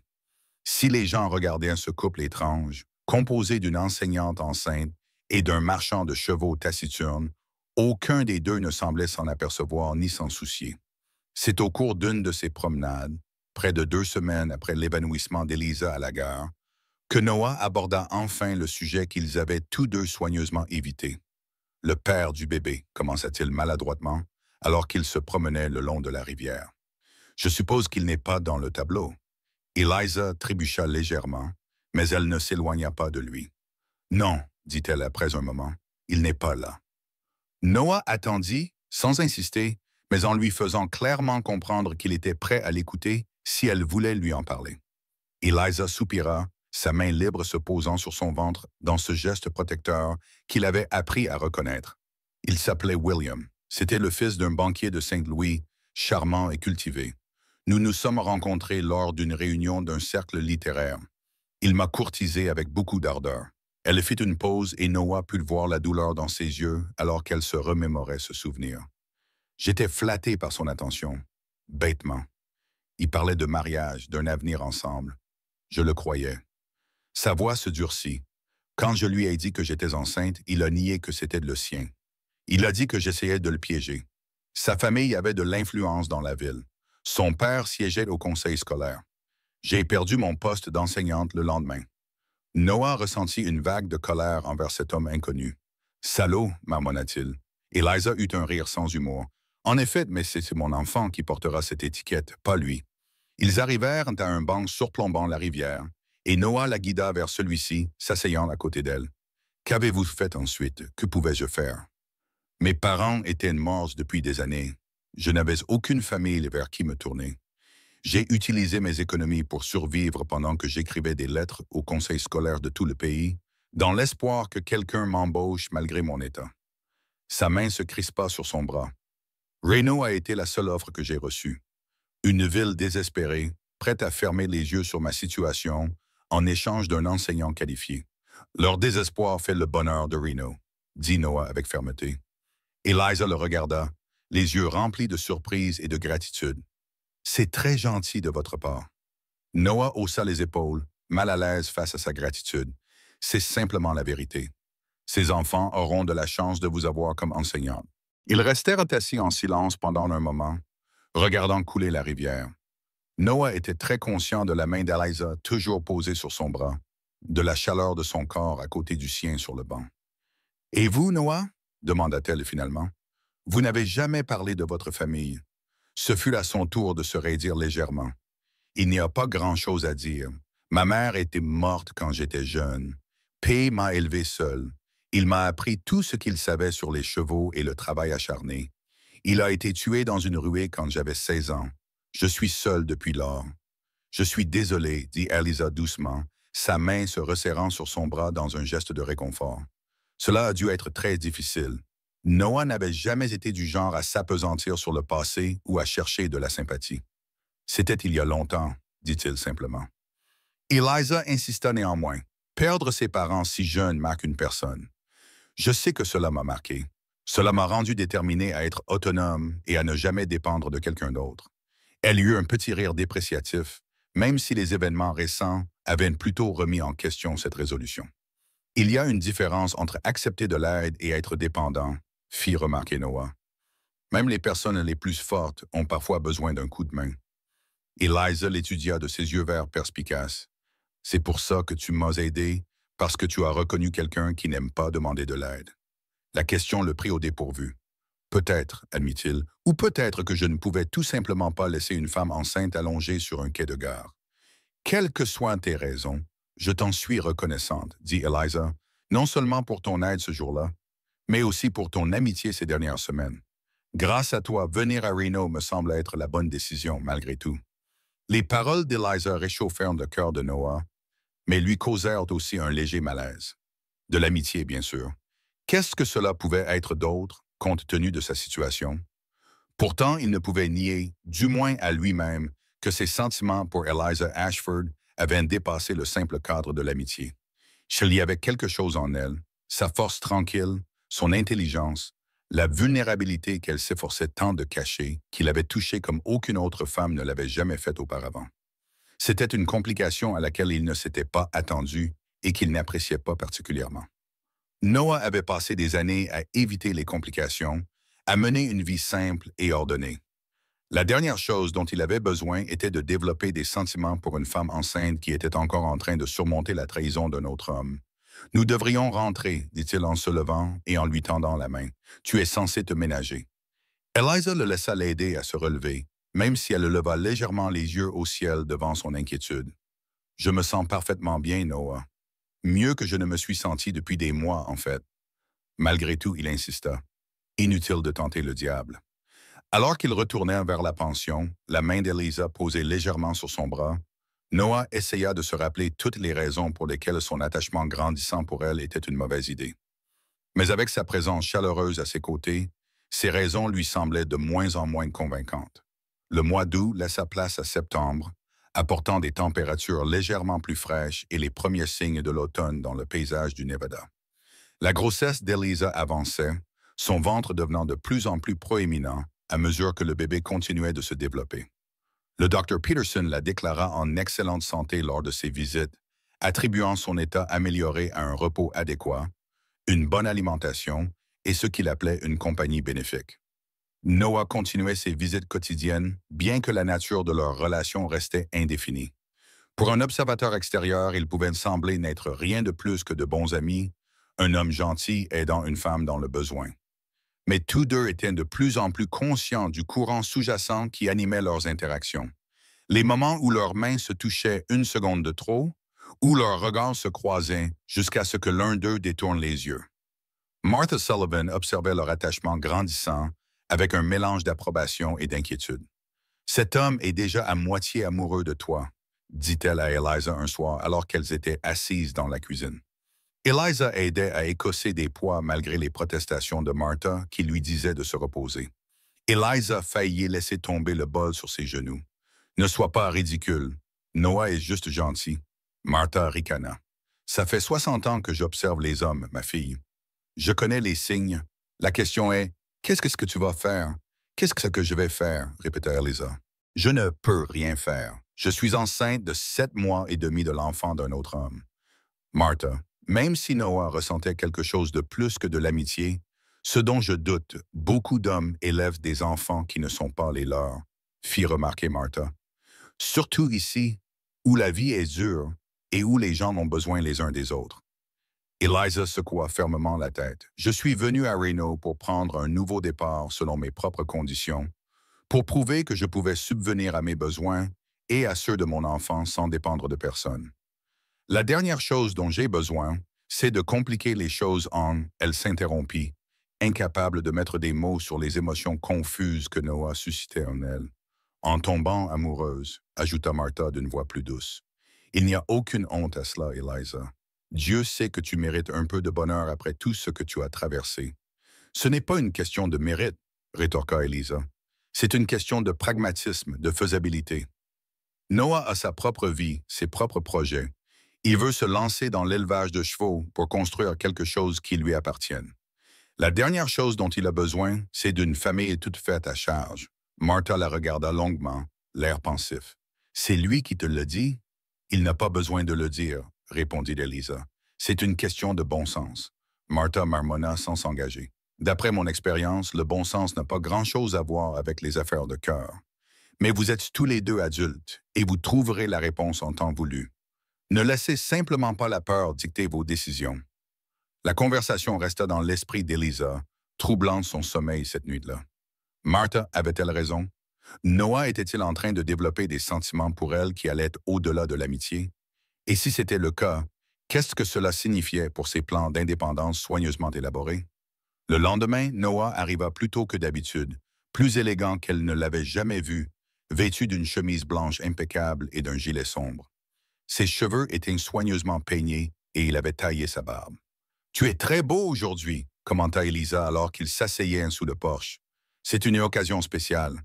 S1: Si les gens regardaient ce couple étrange, composé d'une enseignante enceinte et d'un marchand de chevaux taciturne, aucun des deux ne semblait s'en apercevoir ni s'en soucier. C'est au cours d'une de ces promenades, près de 2 semaines après l'évanouissement d'Eliza à la gare, que Noah aborda enfin le sujet qu'ils avaient tous deux soigneusement évité. Le père du bébé, commença-t-il maladroitement, alors qu'il se promenait le long de la rivière. Je suppose qu'il n'est pas dans le tableau. Eliza trébucha légèrement, mais elle ne s'éloigna pas de lui. Non, dit-elle après un moment, il n'est pas là. Noah attendit, sans insister, mais en lui faisant clairement comprendre qu'il était prêt à l'écouter si elle voulait lui en parler. Eliza soupira, sa main libre se posant sur son ventre dans ce geste protecteur qu'il avait appris à reconnaître. Il s'appelait William. C'était le fils d'un banquier de Saint-Louis, charmant et cultivé. Nous nous sommes rencontrés lors d'une réunion d'un cercle littéraire. Il m'a courtisé avec beaucoup d'ardeur. Elle fit une pause et Noah put voir la douleur dans ses yeux alors qu'elle se remémorait ce souvenir. J'étais flatté par son attention, bêtement. Il parlait de mariage, d'un avenir ensemble. Je le croyais. Sa voix se durcit. Quand je lui ai dit que j'étais enceinte, il a nié que c'était le sien. Il a dit que j'essayais de le piéger. Sa famille avait de l'influence dans la ville. Son père siégeait au conseil scolaire. J'ai perdu mon poste d'enseignante le lendemain. Noah ressentit une vague de colère envers cet homme inconnu. « Salaud » marmonna-t-il. Eliza eut un rire sans humour. « En effet, mais c'est mon enfant qui portera cette étiquette, pas lui. » Ils arrivèrent à un banc surplombant la rivière, et Noah la guida vers celui-ci, s'asseyant à côté d'elle. « Qu'avez-vous fait ensuite? Que pouvais-je faire? » Mes parents étaient morts depuis des années. Je n'avais aucune famille vers qui me tourner. J'ai utilisé mes économies pour survivre pendant que j'écrivais des lettres au conseil scolaire de tout le pays, dans l'espoir que quelqu'un m'embauche malgré mon état. Sa main se crispa sur son bras. Reno a été la seule offre que j'ai reçue. Une ville désespérée, prête à fermer les yeux sur ma situation en échange d'un enseignant qualifié. Leur désespoir fait le bonheur de Reno, dit Noah avec fermeté. Eliza le regarda, les yeux remplis de surprise et de gratitude. C'est très gentil de votre part. Noah haussa les épaules, mal à l'aise face à sa gratitude. C'est simplement la vérité. Ces enfants auront de la chance de vous avoir comme enseignante. Ils restèrent assis en silence pendant un moment, regardant couler la rivière. Noah était très conscient de la main d'Eliza toujours posée sur son bras, de la chaleur de son corps à côté du sien sur le banc. « Et vous, Noah? » demanda-t-elle finalement. « Vous n'avez jamais parlé de votre famille. » Ce fut à son tour de se raidir légèrement. « Il n'y a pas grand-chose à dire. Ma mère était morte quand j'étais jeune. P m'a élevé seul. Il m'a appris tout ce qu'il savait sur les chevaux et le travail acharné. Il a été tué dans une ruée quand j'avais 16 ans. Je suis seul depuis lors. »« Je suis désolé, dit Eliza doucement, sa main se resserrant sur son bras dans un geste de réconfort. Cela a dû être très difficile. Noah n'avait jamais été du genre à s'appesantir sur le passé ou à chercher de la sympathie. C'était il y a longtemps, dit-il simplement. Eliza insista néanmoins. Perdre ses parents si jeunes marque une personne. Je sais que cela m'a marqué. Cela m'a rendu déterminé à être autonome et à ne jamais dépendre de quelqu'un d'autre. Elle eut un petit rire dépréciatif, même si les événements récents avaient plutôt remis en question cette résolution. Il y a une différence entre accepter de l'aide et être dépendant, fit remarquer Noah. Même les personnes les plus fortes ont parfois besoin d'un coup de main. Eliza l'étudia de ses yeux verts perspicaces. C'est pour ça que tu m'as aidé, parce que tu as reconnu quelqu'un qui n'aime pas demander de l'aide. La question le prit au dépourvu. Peut-être, admit-il, ou peut-être que je ne pouvais tout simplement pas laisser une femme enceinte allongée sur un quai de gare. Quelles que soient tes raisons, je t'en suis reconnaissante, dit Eliza, non seulement pour ton aide ce jour-là, mais aussi pour ton amitié ces dernières semaines. Grâce à toi, venir à Reno me semble être la bonne décision, malgré tout. Les paroles d'Eliza réchauffèrent le cœur de Noah, mais lui causèrent aussi un léger malaise. De l'amitié, bien sûr. Qu'est-ce que cela pouvait être d'autre, compte tenu de sa situation? Pourtant, il ne pouvait nier, du moins à lui-même, que ses sentiments pour Eliza Ashford avaient dépassé le simple cadre de l'amitié. Il y avait quelque chose en elle, sa force tranquille, son intelligence, la vulnérabilité qu'elle s'efforçait tant de cacher, qu'il avait touché comme aucune autre femme ne l'avait jamais fait auparavant. C'était une complication à laquelle il ne s'était pas attendu et qu'il n'appréciait pas particulièrement. Noah avait passé des années à éviter les complications, à mener une vie simple et ordonnée. La dernière chose dont il avait besoin était de développer des sentiments pour une femme enceinte qui était encore en train de surmonter la trahison d'un autre homme. « Nous devrions rentrer, dit-il en se levant et en lui tendant la main. Tu es censé te ménager. » Eliza le laissa l'aider à se relever, même si elle leva légèrement les yeux au ciel devant son inquiétude. « Je me sens parfaitement bien, Noah. Mieux que je ne me suis senti depuis des mois, en fait. » Malgré tout, il insista. Inutile de tenter le diable. Alors qu'ils retournèrent vers la pension, la main d'Eliza posée légèrement sur son bras, Noah essaya de se rappeler toutes les raisons pour lesquelles son attachement grandissant pour elle était une mauvaise idée. Mais avec sa présence chaleureuse à ses côtés, ces raisons lui semblaient de moins en moins convaincantes. Le mois d'août laissa place à septembre, apportant des températures légèrement plus fraîches et les premiers signes de l'automne dans le paysage du Nevada. La grossesse d'Eliza avançait, son ventre devenant de plus en plus proéminent à mesure que le bébé continuait de se développer. Le Dr Peterson la déclara en excellente santé lors de ses visites, attribuant son état amélioré à un repos adéquat, une bonne alimentation et ce qu'il appelait une compagnie bénéfique. Noah continuait ses visites quotidiennes, bien que la nature de leur relation restait indéfinie. Pour un observateur extérieur, il pouvait sembler n'être rien de plus que de bons amis, un homme gentil aidant une femme dans le besoin. Mais tous deux étaient de plus en plus conscients du courant sous-jacent qui animait leurs interactions. Les moments où leurs mains se touchaient une seconde de trop, où leurs regards se croisaient jusqu'à ce que l'un d'eux détourne les yeux. Martha Sullivan observait leur attachement grandissant avec un mélange d'approbation et d'inquiétude. « Cet homme est déjà à moitié amoureux de toi », dit-elle à Eliza un soir alors qu'elles étaient assises dans la cuisine. Eliza aidait à écosser des pois malgré les protestations de Martha qui lui disait de se reposer. Eliza faillit laisser tomber le bol sur ses genoux. « Ne sois pas ridicule. Noah est juste gentil. » Martha ricana. « Ça fait 60 ans que j'observe les hommes, ma fille. Je connais les signes. La question est, qu'est-ce que tu vas faire? Qu'est-ce que je vais faire? » répéta Eliza. « Je ne peux rien faire. Je suis enceinte de 7 mois et demi de l'enfant d'un autre homme. » Martha, même si Noah ressentait quelque chose de plus que de l'amitié, ce dont je doute, beaucoup d'hommes élèvent des enfants qui ne sont pas les leurs, fit remarquer Martha. Surtout ici, où la vie est dure et où les gens ont besoin les uns des autres. Eliza secoua fermement la tête. Je suis venu à Reno pour prendre un nouveau départ selon mes propres conditions, pour prouver que je pouvais subvenir à mes besoins et à ceux de mon enfant sans dépendre de personne. La dernière chose dont j'ai besoin, c'est de compliquer les choses en... Elle s'interrompit, incapable de mettre des mots sur les émotions confuses que Noah suscitait en elle. En tombant amoureuse, ajouta Martha d'une voix plus douce. Il n'y a aucune honte à cela, Eliza. Dieu sait que tu mérites un peu de bonheur après tout ce que tu as traversé. Ce n'est pas une question de mérite, rétorqua Eliza. C'est une question de pragmatisme, de faisabilité. Noah a sa propre vie, ses propres projets. Il veut se lancer dans l'élevage de chevaux pour construire quelque chose qui lui appartienne. La dernière chose dont il a besoin, c'est d'une famille toute faite à charge. Martha la regarda longuement, l'air pensif. C'est lui qui te le dit? Il n'a pas besoin de le dire, répondit Eliza. C'est une question de bon sens. Martha marmonna sans s'engager. D'après mon expérience, le bon sens n'a pas grand-chose à voir avec les affaires de cœur. Mais vous êtes tous les deux adultes et vous trouverez la réponse en temps voulu. Ne laissez simplement pas la peur dicter vos décisions. La conversation resta dans l'esprit d'Eliza, troublant son sommeil cette nuit-là. Martha avait-elle raison? Noah était-il en train de développer des sentiments pour elle qui allaient au-delà de l'amitié? Et si c'était le cas, qu'est-ce que cela signifiait pour ses plans d'indépendance soigneusement élaborés? Le lendemain, Noah arriva plus tôt que d'habitude, plus élégant qu'elle ne l'avait jamais vu, vêtu d'une chemise blanche impeccable et d'un gilet sombre. Ses cheveux étaient soigneusement peignés et il avait taillé sa barbe. « Tu es très beau aujourd'hui, » commenta Eliza alors qu'il s'asseyait sous le porche. « C'est une occasion spéciale. »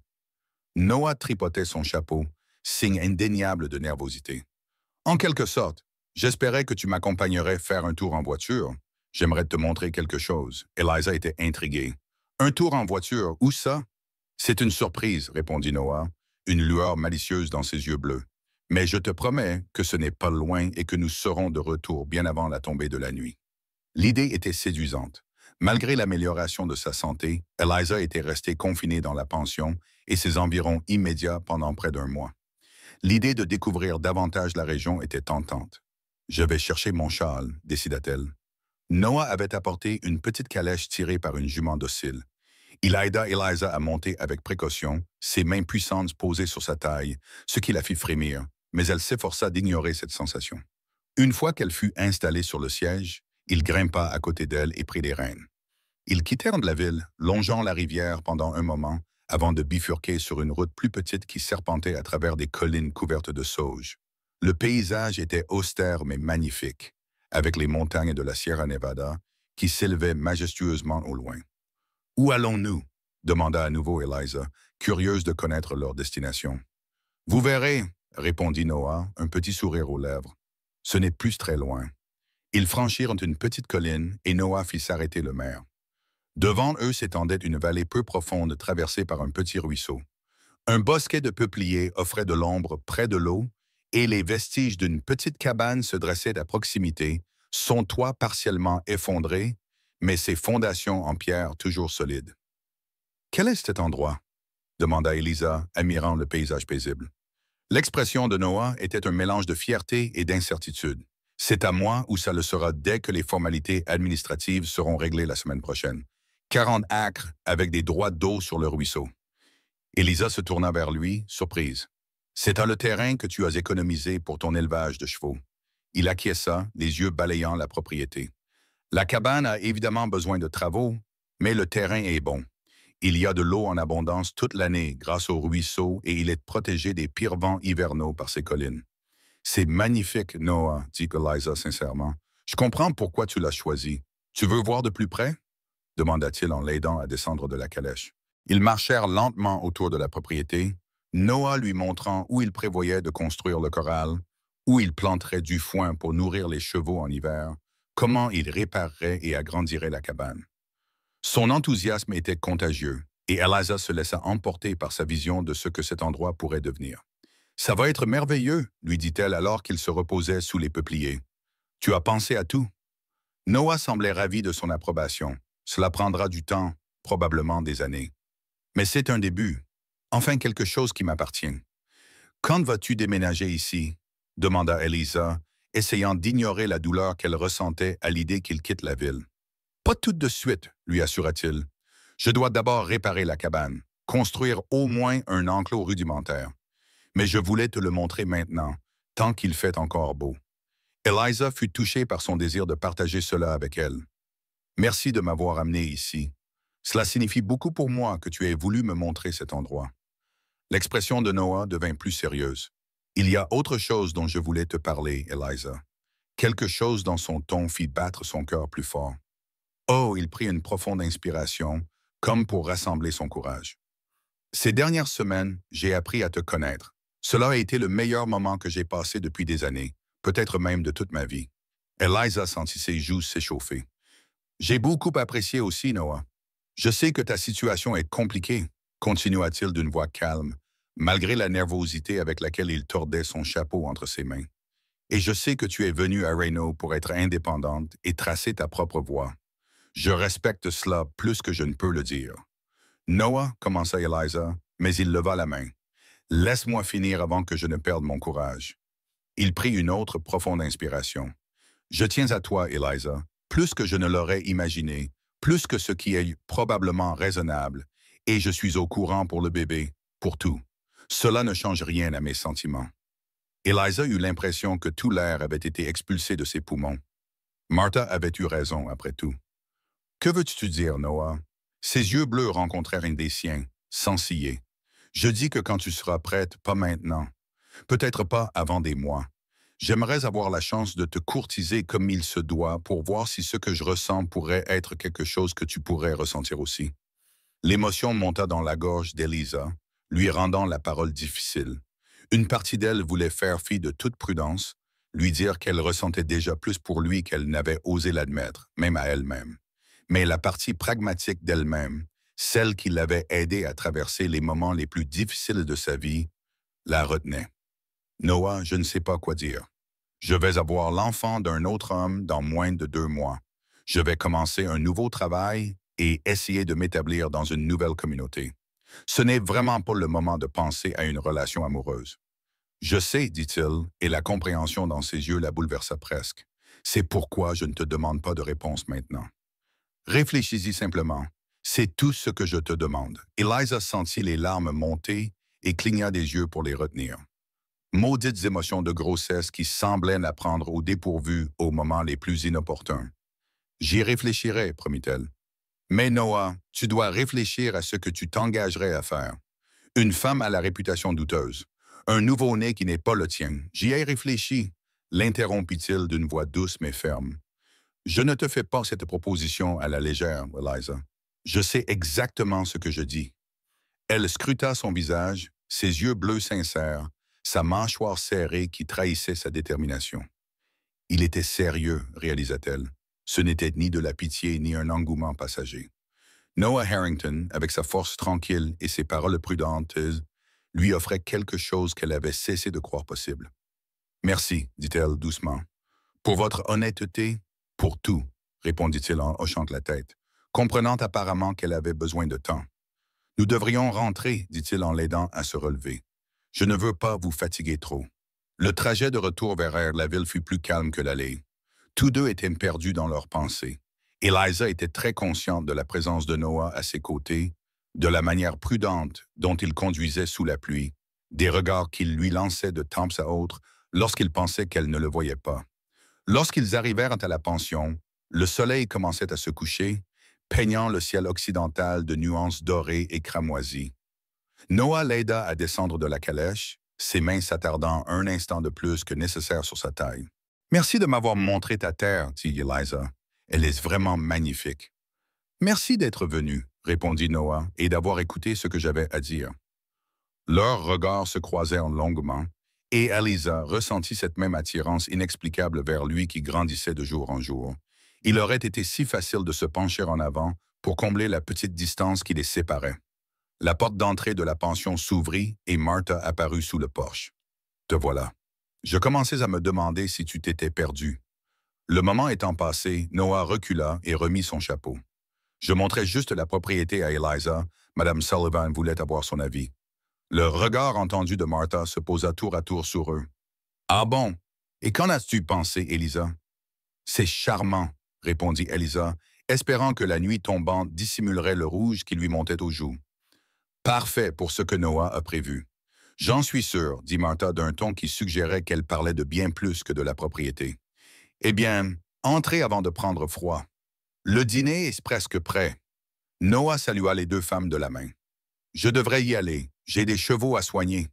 S1: Noah tripotait son chapeau, signe indéniable de nervosité. « En quelque sorte, j'espérais que tu m'accompagnerais faire un tour en voiture. J'aimerais te montrer quelque chose. » Eliza était intriguée. « Un tour en voiture, où ça? »« C'est une surprise, » répondit Noah, une lueur malicieuse dans ses yeux bleus. « Mais je te promets que ce n'est pas loin et que nous serons de retour bien avant la tombée de la nuit. » L'idée était séduisante. Malgré l'amélioration de sa santé, Eliza était restée confinée dans la pension et ses environs immédiats pendant près d'un mois. L'idée de découvrir davantage la région était tentante. « Je vais chercher mon châle », décida-t-elle. Noah avait apporté une petite calèche tirée par une jument docile. Il aida Eliza à monter avec précaution, ses mains puissantes posées sur sa taille, ce qui la fit frémir, mais elle s'efforça d'ignorer cette sensation. Une fois qu'elle fut installée sur le siège, il grimpa à côté d'elle et prit les rênes. Ils quittèrent la ville, longeant la rivière pendant un moment, avant de bifurquer sur une route plus petite qui serpentait à travers des collines couvertes de sauge. Le paysage était austère mais magnifique, avec les montagnes de la Sierra Nevada qui s'élevaient majestueusement au loin. « Où allons-nous » demanda à nouveau Eliza, curieuse de connaître leur destination. « Vous verrez » répondit Noah, un petit sourire aux lèvres. « Ce n'est plus très loin. » Ils franchirent une petite colline et Noah fit s'arrêter le maire. Devant eux s'étendait une vallée peu profonde traversée par un petit ruisseau. Un bosquet de peupliers offrait de l'ombre près de l'eau et les vestiges d'une petite cabane se dressaient à proximité, son toit partiellement effondré, mais ses fondations en pierre toujours solides. « Quel est cet endroit » demanda Eliza, admirant le paysage paisible. L'expression de Noah était un mélange de fierté et d'incertitude. « C'est à moi ou ça le sera dès que les formalités administratives seront réglées la semaine prochaine. 40 acres avec des droits d'eau sur le ruisseau. » Eliza se tourna vers lui, surprise. « C'est le terrain que tu as économisé pour ton élevage de chevaux. » Il acquiesça, les yeux balayant la propriété. « La cabane a évidemment besoin de travaux, mais le terrain est bon. Il y a de l'eau en abondance toute l'année grâce au ruisseau et il est protégé des pires vents hivernaux par ses collines. » « C'est magnifique, Noah, » dit Eliza sincèrement. « Je comprends pourquoi tu l'as choisi. Tu veux voir de plus près » demanda-t-il en l'aidant à descendre de la calèche. Ils marchèrent lentement autour de la propriété, Noah lui montrant où il prévoyait de construire le corral, où il planterait du foin pour nourrir les chevaux en hiver, comment il réparerait et agrandirait la cabane. Son enthousiasme était contagieux, et Eliza se laissa emporter par sa vision de ce que cet endroit pourrait devenir. « Ça va être merveilleux, » lui dit-elle alors qu'il se reposait sous les peupliers. « Tu as pensé à tout. » Noah semblait ravi de son approbation. Cela prendra du temps, probablement des années. Mais c'est un début. Enfin quelque chose qui m'appartient. « Quand vas-tu déménager ici ?» demanda Eliza, essayant d'ignorer la douleur qu'elle ressentait à l'idée qu'il quitte la ville. « Pas tout de suite, » lui assura-t-il. « Je dois d'abord réparer la cabane, construire au moins un enclos rudimentaire. Mais je voulais te le montrer maintenant, tant qu'il fait encore beau. » Eliza fut touchée par son désir de partager cela avec elle. « Merci de m'avoir amené ici. Cela signifie beaucoup pour moi que tu aies voulu me montrer cet endroit. » L'expression de Noah devint plus sérieuse. Il y a autre chose dont je voulais te parler, Eliza. Quelque chose dans son ton fit battre son cœur plus fort. Oh, il prit une profonde inspiration, comme pour rassembler son courage. Ces dernières semaines, j'ai appris à te connaître. Cela a été le meilleur moment que j'ai passé depuis des années, peut-être même de toute ma vie. Eliza sentit ses joues s'échauffer. J'ai beaucoup apprécié aussi, Noah. Je sais que ta situation est compliquée, continua-t-il d'une voix calme, malgré la nervosité avec laquelle il tordait son chapeau entre ses mains. Et je sais que tu es venue à Reno pour être indépendante et tracer ta propre voie. Je respecte cela plus que je ne peux le dire. Noah, commença Eliza, mais il leva la main. Laisse-moi finir avant que je ne perde mon courage. Il prit une autre profonde inspiration. Je tiens à toi, Eliza, plus que je ne l'aurais imaginé, plus que ce qui est probablement raisonnable, et je suis au courant pour le bébé, pour tout. Cela ne change rien à mes sentiments. Eliza eut l'impression que tout l'air avait été expulsé de ses poumons. Martha avait eu raison, après tout. Que veux-tu dire, Noah? Ses yeux bleus rencontrèrent un des siens, sans ciller. Je dis que quand tu seras prête, pas maintenant. Peut-être pas avant des mois. J'aimerais avoir la chance de te courtiser comme il se doit pour voir si ce que je ressens pourrait être quelque chose que tu pourrais ressentir aussi. L'émotion monta dans la gorge d'Eliza, lui rendant la parole difficile. Une partie d'elle voulait faire fi de toute prudence, lui dire qu'elle ressentait déjà plus pour lui qu'elle n'avait osé l'admettre, même à elle-même. Mais la partie pragmatique d'elle-même, celle qui l'avait aidée à traverser les moments les plus difficiles de sa vie, la retenait. Noah, je ne sais pas quoi dire. Je vais avoir l'enfant d'un autre homme dans moins de 2 mois. Je vais commencer un nouveau travail et essayer de m'établir dans une nouvelle communauté. Ce n'est vraiment pas le moment de penser à une relation amoureuse. Je sais, dit-il, et la compréhension dans ses yeux la bouleversa presque. C'est pourquoi je ne te demande pas de réponse maintenant. Réfléchis-y simplement. C'est tout ce que je te demande. Eliza sentit les larmes monter et cligna des yeux pour les retenir. Maudites émotions de grossesse qui semblaient la prendre au dépourvu aux moments les plus inopportuns. J'y réfléchirai, promit-elle. Mais Noah, tu dois réfléchir à ce que tu t'engagerais à faire. Une femme à la réputation douteuse. Un nouveau-né qui n'est pas le tien. J'y ai réfléchi, l'interrompit-il d'une voix douce mais ferme. Je ne te fais pas cette proposition à la légère, Eliza. Je sais exactement ce que je dis. Elle scruta son visage, ses yeux bleus sincères, sa mâchoire serrée qui trahissait sa détermination. Il était sérieux, réalisa-t-elle. Ce n'était ni de la pitié ni un engouement passager. Noah Harrington, avec sa force tranquille et ses paroles prudentes, lui offrait quelque chose qu'elle avait cessé de croire possible. « Merci, dit-elle doucement. Pour votre honnêteté, pour tout, répondit-il en hochant la tête, comprenant apparemment qu'elle avait besoin de temps. Nous devrions rentrer, dit-il en l'aidant à se relever. Je ne veux pas vous fatiguer trop. Le trajet de retour vers la ville fut plus calme que l'aller. Tous deux étaient perdus dans leurs pensées. Eliza était très consciente de la présence de Noah à ses côtés, de la manière prudente dont il conduisait sous la pluie, des regards qu'il lui lançait de temps à autre lorsqu'il pensait qu'elle ne le voyait pas. Lorsqu'ils arrivèrent à la pension, le soleil commençait à se coucher, peignant le ciel occidental de nuances dorées et cramoisies. Noah l'aida à descendre de la calèche, ses mains s'attardant un instant de plus que nécessaire sur sa taille. « Merci de m'avoir montré ta terre, dit Eliza. Elle est vraiment magnifique. »« Merci d'être venu, répondit Noah, et d'avoir écouté ce que j'avais à dire. » Leurs regards se croisèrent longuement, et Eliza ressentit cette même attirance inexplicable vers lui qui grandissait de jour en jour. Il aurait été si facile de se pencher en avant pour combler la petite distance qui les séparait. La porte d'entrée de la pension s'ouvrit et Martha apparut sous le porche. « Te voilà. Je commençais à me demander si tu t'étais perdu. » Le moment étant passé, Noah recula et remit son chapeau. Je montrais juste la propriété à Eliza. Madame Sullivan voulait avoir son avis. Le regard entendu de Martha se posa tour à tour sur eux. « Ah bon? Et qu'en as-tu pensé, Eliza? »« C'est charmant, » répondit Eliza, espérant que la nuit tombante dissimulerait le rouge qui lui montait aux joues. « Parfait pour ce que Noah a prévu. »« J'en suis sûr, » dit Martha d'un ton qui suggérait qu'elle parlait de bien plus que de la propriété. « Eh bien, entrez avant de prendre froid. Le dîner est presque prêt. » Noah salua les deux femmes de la main. « Je devrais y aller. J'ai des chevaux à soigner.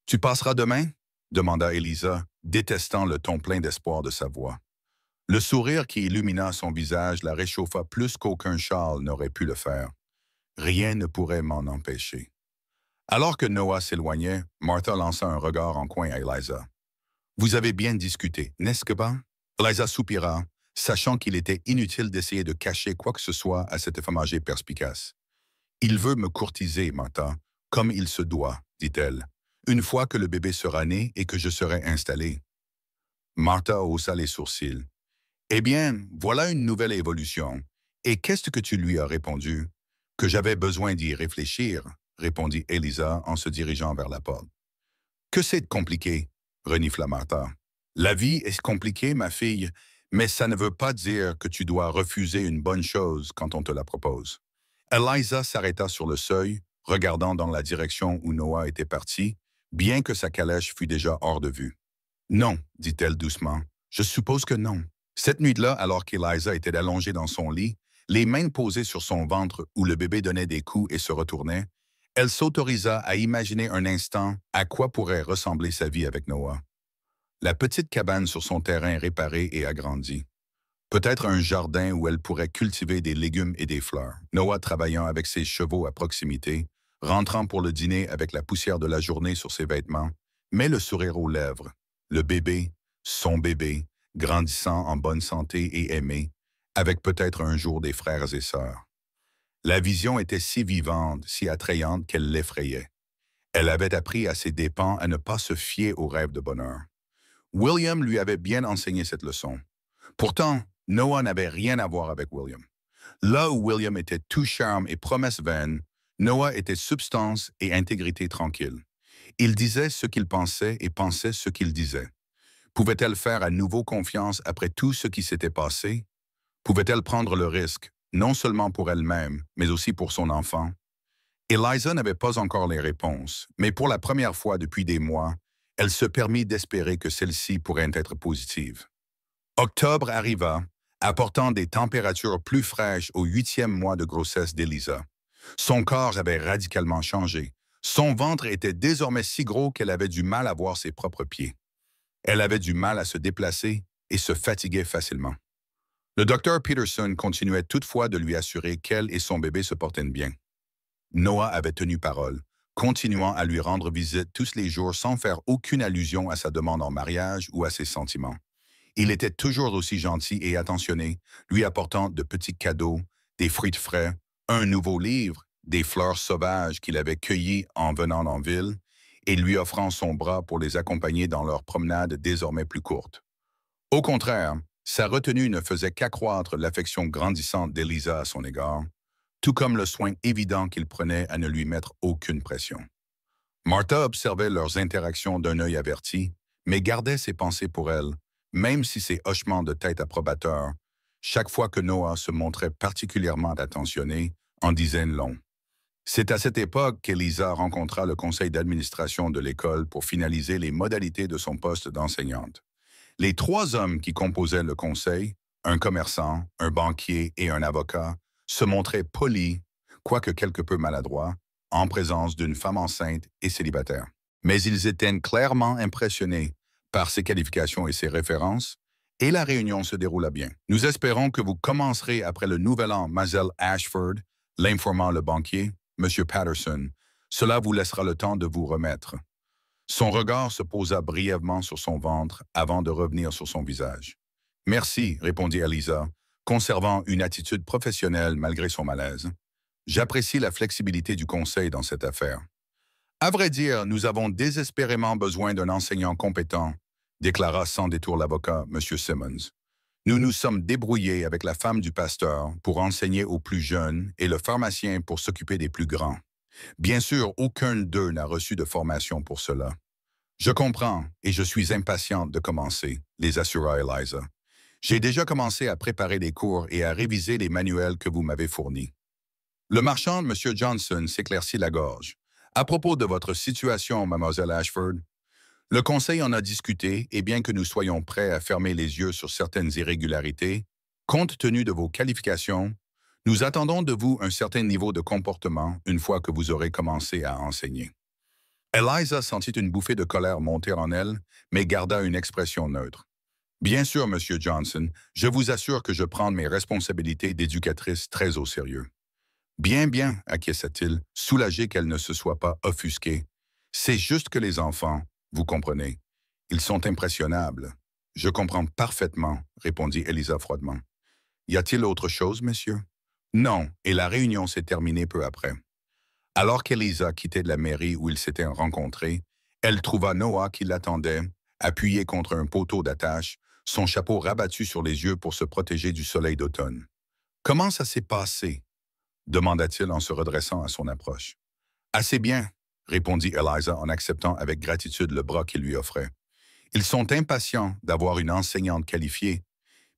S1: Tu passeras demain? » demanda Elisa, détestant le ton plein d'espoir de sa voix. Le sourire qui illumina son visage la réchauffa plus qu'aucun châle n'aurait pu le faire. Rien ne pourrait m'en empêcher. Alors que Noah s'éloignait, Martha lança un regard en coin à Eliza. « Vous avez bien discuté, n'est-ce que pas? » Eliza soupira, sachant qu'il était inutile d'essayer de cacher quoi que ce soit à cette femme âgée perspicace. « Il veut me courtiser, Martha, comme il se doit, dit-elle, une fois que le bébé sera né et que je serai installée. » Martha haussa les sourcils. « Eh bien, voilà une nouvelle évolution. Et qu'est-ce que tu lui as répondu? »« Que j'avais besoin d'y réfléchir, » répondit Elisa en se dirigeant vers la porte. « Que c'est de compliqué? » renifla Martha. « La vie est compliquée, ma fille, mais ça ne veut pas dire que tu dois refuser une bonne chose quand on te la propose. » Eliza s'arrêta sur le seuil, regardant dans la direction où Noah était parti, bien que sa calèche fût déjà hors de vue. « Non, dit-elle doucement, je suppose que non. » Cette nuit-là, alors qu'Eliza était allongée dans son lit, les mains posées sur son ventre où le bébé donnait des coups et se retournait, elle s'autorisa à imaginer un instant à quoi pourrait ressembler sa vie avec Noah. La petite cabane sur son terrain réparé et agrandi. Peut-être un jardin où elle pourrait cultiver des légumes et des fleurs. Noah travaillant avec ses chevaux à proximité, rentrant pour le dîner avec la poussière de la journée sur ses vêtements, mais le sourire aux lèvres. Le bébé, son bébé, grandissant en bonne santé et aimé, avec peut-être un jour des frères et sœurs. La vision était si vivante, si attrayante qu'elle l'effrayait. Elle avait appris à ses dépens à ne pas se fier aux rêves de bonheur. William lui avait bien enseigné cette leçon. Pourtant, Noah n'avait rien à voir avec William. Là où William était tout charme et promesse vaine, Noah était substance et intégrité tranquille. Il disait ce qu'il pensait et pensait ce qu'il disait. Pouvait-elle faire à nouveau confiance après tout ce qui s'était passé? Pouvait-elle prendre le risque, non seulement pour elle-même, mais aussi pour son enfant? Eliza n'avait pas encore les réponses, mais pour la première fois depuis des mois, elle se permit d'espérer que celle-ci pourrait être positive. Octobre arriva, apportant des températures plus fraîches au 8e mois de grossesse d'Eliza. Son corps avait radicalement changé. Son ventre était désormais si gros qu'elle avait du mal à voir ses propres pieds. Elle avait du mal à se déplacer et se fatiguait facilement. Le docteur Peterson continuait toutefois de lui assurer qu'elle et son bébé se portaient bien. Noah avait tenu parole, continuant à lui rendre visite tous les jours sans faire aucune allusion à sa demande en mariage ou à ses sentiments. Il était toujours aussi gentil et attentionné, lui apportant de petits cadeaux, des fruits frais, un nouveau livre, des fleurs sauvages qu'il avait cueillies en venant en ville, et lui offrant son bras pour les accompagner dans leurs promenades désormais plus courtes. Au contraire, sa retenue ne faisait qu'accroître l'affection grandissante d'Eliza à son égard, tout comme le soin évident qu'il prenait à ne lui mettre aucune pression. Martha observait leurs interactions d'un œil averti, mais gardait ses pensées pour elle, même si ses hochements de tête approbateurs, chaque fois que Noah se montrait particulièrement attentionné, en disaient long. C'est à cette époque qu'Elisa rencontra le conseil d'administration de l'école pour finaliser les modalités de son poste d'enseignante. Les 3 hommes qui composaient le conseil, un commerçant, un banquier et un avocat, se montraient polis, quoique quelque peu maladroits, en présence d'une femme enceinte et célibataire. Mais ils étaient clairement impressionnés par ses qualifications et ses références, et la réunion se déroula bien. « Nous espérons que vous commencerez après le nouvel an, Mademoiselle Ashford, » l'informa le banquier, M. Patterson. « Cela vous laissera le temps de vous remettre. » Son regard se posa brièvement sur son ventre avant de revenir sur son visage. « Merci, » répondit Eliza, conservant une attitude professionnelle malgré son malaise. « J'apprécie la flexibilité du conseil dans cette affaire. » « À vrai dire, nous avons désespérément besoin d'un enseignant compétent, » déclara sans détour l'avocat, M. Simmons. « Nous nous sommes débrouillés avec la femme du pasteur pour enseigner aux plus jeunes et le pharmacien pour s'occuper des plus grands. Bien sûr, aucun d'eux n'a reçu de formation pour cela. Je comprends et je suis impatiente de commencer, les assura Eliza. J'ai déjà commencé à préparer des cours et à réviser les manuels que vous m'avez fournis. » Le marchand, M. Johnson, s'éclaircit la gorge. « À propos de votre situation, Mademoiselle Ashford, le conseil en a discuté et bien que nous soyons prêts à fermer les yeux sur certaines irrégularités, compte tenu de vos qualifications, nous attendons de vous un certain niveau de comportement une fois que vous aurez commencé à enseigner. Eliza sentit une bouffée de colère monter en elle, mais garda une expression neutre. Bien sûr, Monsieur Johnson, je vous assure que je prends mes responsabilités d'éducatrice très au sérieux. Bien, bien, acquiesça-t-il, soulagé qu'elle ne se soit pas offusquée. C'est juste que les enfants, vous comprenez, ils sont impressionnables. Je comprends parfaitement, répondit Elisa froidement. Y a-t-il autre chose, monsieur? Non, et la réunion s'est terminée peu après. Alors qu'Elisa quittait la mairie où ils s'étaient rencontrés, elle trouva Noah qui l'attendait, appuyé contre un poteau d'attache, son chapeau rabattu sur les yeux pour se protéger du soleil d'automne. Comment ça s'est passé? Demanda-t-il en se redressant à son approche. Assez bien, répondit Eliza en acceptant avec gratitude le bras qu'il lui offrait. Ils sont impatients d'avoir une enseignante qualifiée,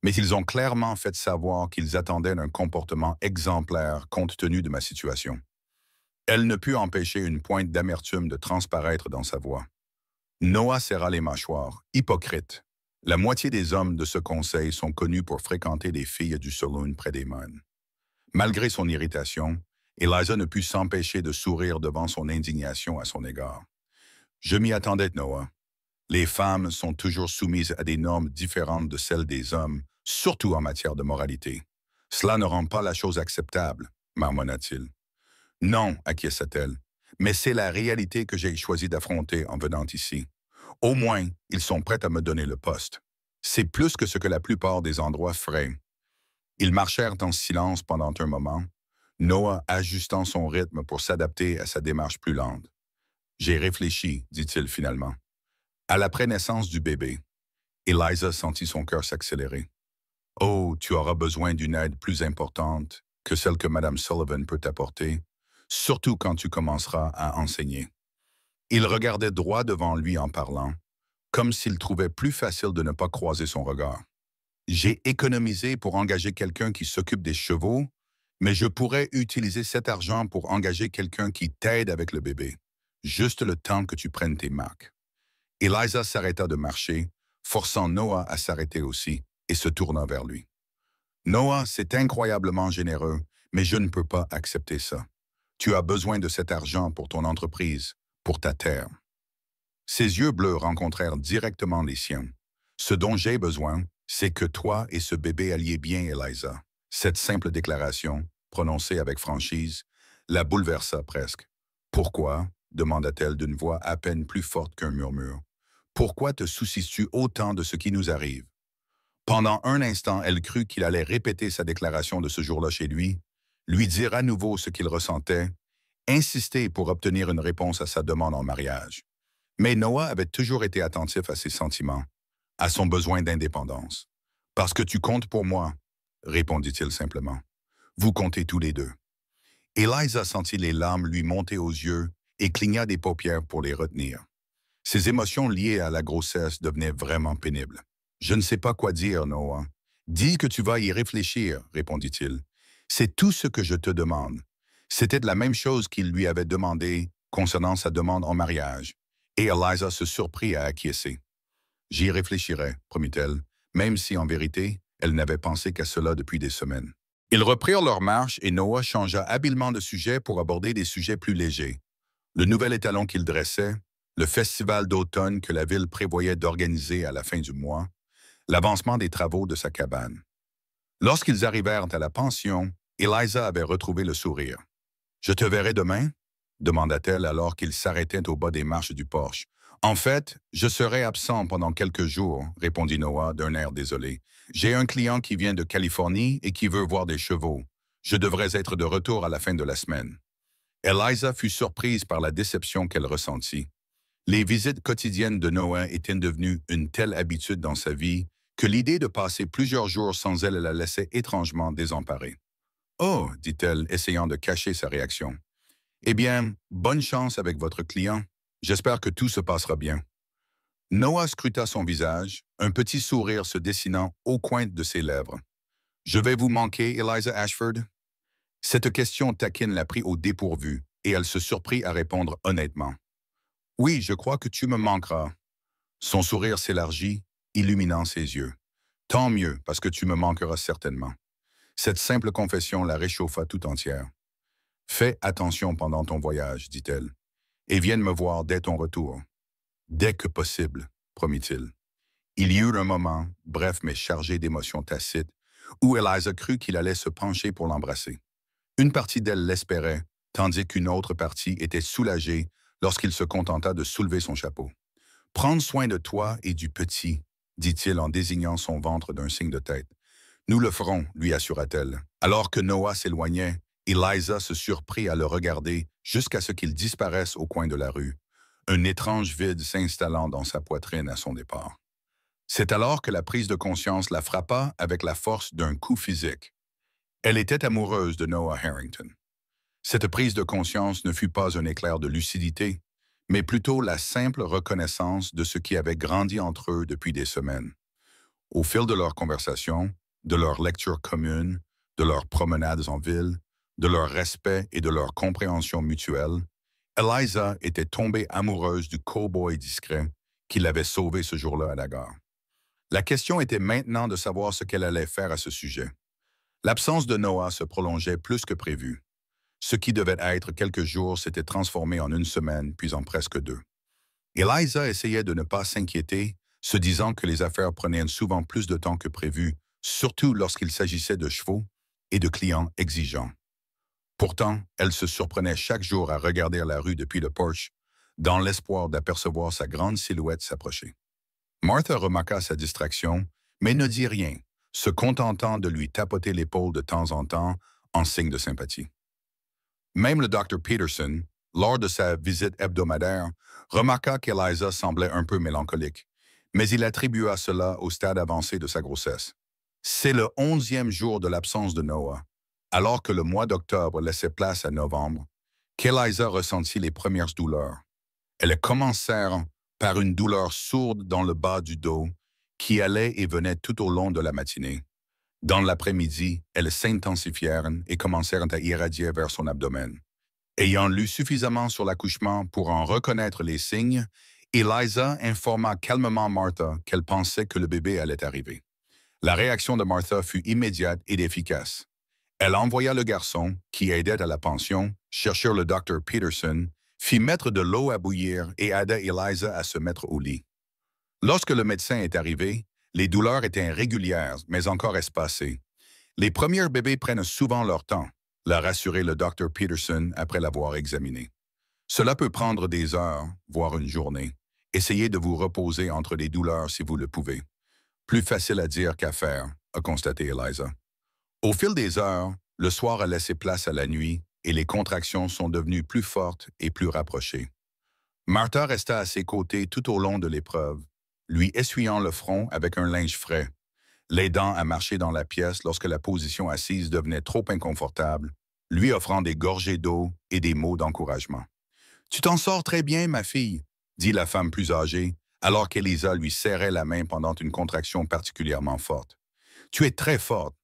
S1: mais ils ont clairement fait savoir qu'ils attendaient un comportement exemplaire compte tenu de ma situation. Elle ne put empêcher une pointe d'amertume de transparaître dans sa voix. Noah serra les mâchoires, hypocrite. La moitié des hommes de ce conseil sont connus pour fréquenter des filles du saloon près des mines. Malgré son irritation, Eliza ne put s'empêcher de sourire devant son indignation à son égard. Je m'y attendais, Noah. Les femmes sont toujours soumises à des normes différentes de celles des hommes, surtout en matière de moralité. Cela ne rend pas la chose acceptable, marmonna-t-il. Non, acquiesça-t-elle, mais c'est la réalité que j'ai choisi d'affronter en venant ici. Au moins, ils sont prêts à me donner le poste. C'est plus que ce que la plupart des endroits feraient. Ils marchèrent en silence pendant un moment, Noah ajustant son rythme pour s'adapter à sa démarche plus lente. J'ai réfléchi, dit-il finalement. À la prénaissance du bébé, Eliza sentit son cœur s'accélérer. Oh, tu auras besoin d'une aide plus importante que celle que Madame Sullivan peut t'apporter, surtout quand tu commenceras à enseigner. Il regardait droit devant lui en parlant, comme s'il trouvait plus facile de ne pas croiser son regard. J'ai économisé pour engager quelqu'un qui s'occupe des chevaux, mais je pourrais utiliser cet argent pour engager quelqu'un qui t'aide avec le bébé, juste le temps que tu prennes tes marques. Eliza s'arrêta de marcher, forçant Noah à s'arrêter aussi, et se tourna vers lui. Noah, c'est incroyablement généreux, mais je ne peux pas accepter ça. Tu as besoin de cet argent pour ton entreprise, pour ta terre. Ses yeux bleus rencontrèrent directement les siens. Ce dont j'ai besoin, c'est que toi et ce bébé alliez bien, Eliza. Cette simple déclaration, prononcée avec franchise, la bouleversa presque. Pourquoi? Demanda-t-elle d'une voix à peine plus forte qu'un murmure. Pourquoi te soucies-tu autant de ce qui nous arrive? Pendant un instant, elle crut qu'il allait répéter sa déclaration de ce jour-là chez lui dire à nouveau ce qu'il ressentait, insister pour obtenir une réponse à sa demande en mariage. Mais Noah avait toujours été attentif à ses sentiments, à son besoin d'indépendance. « Parce que tu comptes pour moi, » répondit-il simplement. « Vous comptez tous les deux. » Eliza sentit les larmes lui monter aux yeux et cligna des paupières pour les retenir. Ses émotions liées à la grossesse devenaient vraiment pénibles. « Je ne sais pas quoi dire, Noah. Dis que tu vas y réfléchir, » répondit-il. « C'est tout ce que je te demande. » C'était de la même chose qu'il lui avait demandé concernant sa demande en mariage, et Eliza se surprit à acquiescer. « J'y réfléchirai, » promit-elle, même si en vérité, elle n'avait pensé qu'à cela depuis des semaines. Ils reprirent leur marche et Noah changea habilement de sujet pour aborder des sujets plus légers. Le nouvel étalon qu'il dressait, le festival d'automne que la ville prévoyait d'organiser à la fin du mois, l'avancement des travaux de sa cabane. Lorsqu'ils arrivèrent à la pension, Eliza avait retrouvé le sourire. « Je te verrai demain ?» demanda-t-elle alors qu'ils s'arrêtaient au bas des marches du porche. « En fait, je serai absent pendant quelques jours, » répondit Noah d'un air désolé. « J'ai un client qui vient de Californie et qui veut voir des chevaux. Je devrais être de retour à la fin de la semaine. » Eliza fut surprise par la déception qu'elle ressentit. Les visites quotidiennes de Noah étaient devenues une telle habitude dans sa vie que l'idée de passer plusieurs jours sans elle la laissait étrangement désemparée. « Oh, » dit-elle, essayant de cacher sa réaction. « Eh bien, bonne chance avec votre client. J'espère que tout se passera bien. » Noah scruta son visage, un petit sourire se dessinant au coin de ses lèvres. « Je vais vous manquer, Eliza Ashford? » Cette question taquine la prit au dépourvu, et elle se surprit à répondre honnêtement. « Oui, je crois que tu me manqueras. » Son sourire s'élargit, illuminant ses yeux. « Tant mieux, parce que tu me manqueras certainement. » Cette simple confession la réchauffa tout entière. « Fais attention pendant ton voyage, dit-elle. et vienne me voir dès ton retour. Dès que possible, promit-il. Il y eut un moment, bref mais chargé d'émotions tacites, où Eliza crut qu'il allait se pencher pour l'embrasser. Une partie d'elle l'espérait, tandis qu'une autre partie était soulagée lorsqu'il se contenta de soulever son chapeau. « Prendre soin de toi et du petit », dit-il en désignant son ventre d'un signe de tête. « Nous le ferons », lui assura-t-elle. Alors que Noah s'éloignait, Eliza se surprit à le regarder jusqu'à ce qu'il disparaisse au coin de la rue, un étrange vide s'installant dans sa poitrine à son départ. C'est alors que la prise de conscience la frappa avec la force d'un coup physique. Elle était amoureuse de Noah Harrington. Cette prise de conscience ne fut pas un éclair de lucidité, mais plutôt la simple reconnaissance de ce qui avait grandi entre eux depuis des semaines. Au fil de leurs conversations, de leurs lectures communes, de leurs promenades en ville, de leur respect et de leur compréhension mutuelle, Eliza était tombée amoureuse du cow-boy discret qui l'avait sauvée ce jour-là à la gare. La question était maintenant de savoir ce qu'elle allait faire à ce sujet. L'absence de Noah se prolongeait plus que prévu. Ce qui devait être quelques jours s'était transformé en une semaine, puis en presque 2. Eliza essayait de ne pas s'inquiéter, se disant que les affaires prenaient souvent plus de temps que prévu, surtout lorsqu'il s'agissait de chevaux et de clients exigeants. Pourtant, elle se surprenait chaque jour à regarder la rue depuis le porche, dans l'espoir d'apercevoir sa grande silhouette s'approcher. Martha remarqua sa distraction, mais ne dit rien, se contentant de lui tapoter l'épaule de temps en temps en signe de sympathie. Même le Dr. Peterson, lors de sa visite hebdomadaire, remarqua qu'Eliza semblait un peu mélancolique, mais il attribua cela au stade avancé de sa grossesse. C'est le 11e jour de l'absence de Noah, alors que le mois d'octobre laissait place à novembre, qu'Eliza ressentit les premières douleurs. Elles commencèrent par une douleur sourde dans le bas du dos qui allait et venait tout au long de la matinée. Dans l'après-midi, elles s'intensifièrent et commencèrent à irradier vers son abdomen. Ayant lu suffisamment sur l'accouchement pour en reconnaître les signes, Eliza informa calmement Martha qu'elle pensait que le bébé allait arriver. La réaction de Martha fut immédiate et efficace. Elle envoya le garçon, qui aidait à la pension, chercher le Dr. Peterson, fit mettre de l'eau à bouillir et aida Eliza à se mettre au lit. Lorsque le médecin est arrivé, les douleurs étaient régulières, mais encore espacées. Les premiers bébés prennent souvent leur temps, l'a rassuré le Dr. Peterson après l'avoir examiné. Cela peut prendre des heures, voire une journée. Essayez de vous reposer entre les douleurs si vous le pouvez. Plus facile à dire qu'à faire, a constaté Eliza. Au fil des heures, le soir a laissé place à la nuit et les contractions sont devenues plus fortes et plus rapprochées. Martha resta à ses côtés tout au long de l'épreuve, lui essuyant le front avec un linge frais, l'aidant à marcher dans la pièce lorsque la position assise devenait trop inconfortable, lui offrant des gorgées d'eau et des mots d'encouragement. « Tu t'en sors très bien, ma fille », dit la femme plus âgée, alors qu'Eliza lui serrait la main pendant une contraction particulièrement forte. « Tu es très forte. »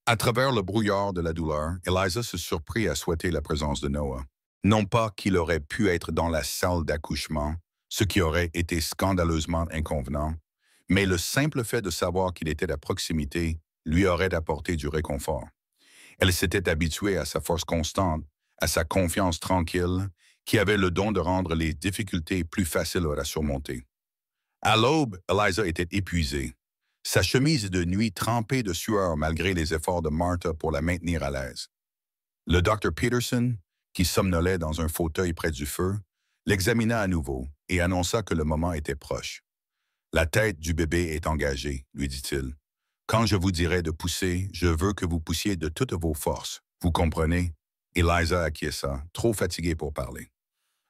S1: À travers le brouillard de la douleur, Eliza se surprit à souhaiter la présence de Noah. Non pas qu'il aurait pu être dans la salle d'accouchement, ce qui aurait été scandaleusement inconvenant, mais le simple fait de savoir qu'il était à proximité lui aurait apporté du réconfort. Elle s'était habituée à sa force constante, à sa confiance tranquille, qui avait le don de rendre les difficultés plus faciles à surmonter. À l'aube, Eliza était épuisée. Sa chemise de nuit trempée de sueur malgré les efforts de Martha pour la maintenir à l'aise. Le Dr. Peterson, qui somnolait dans un fauteuil près du feu, l'examina à nouveau et annonça que le moment était proche. « La tête du bébé est engagée, » lui dit-il. « Quand je vous dirai de pousser, je veux que vous poussiez de toutes vos forces. Vous comprenez? » Eliza acquiesça, trop fatiguée pour parler.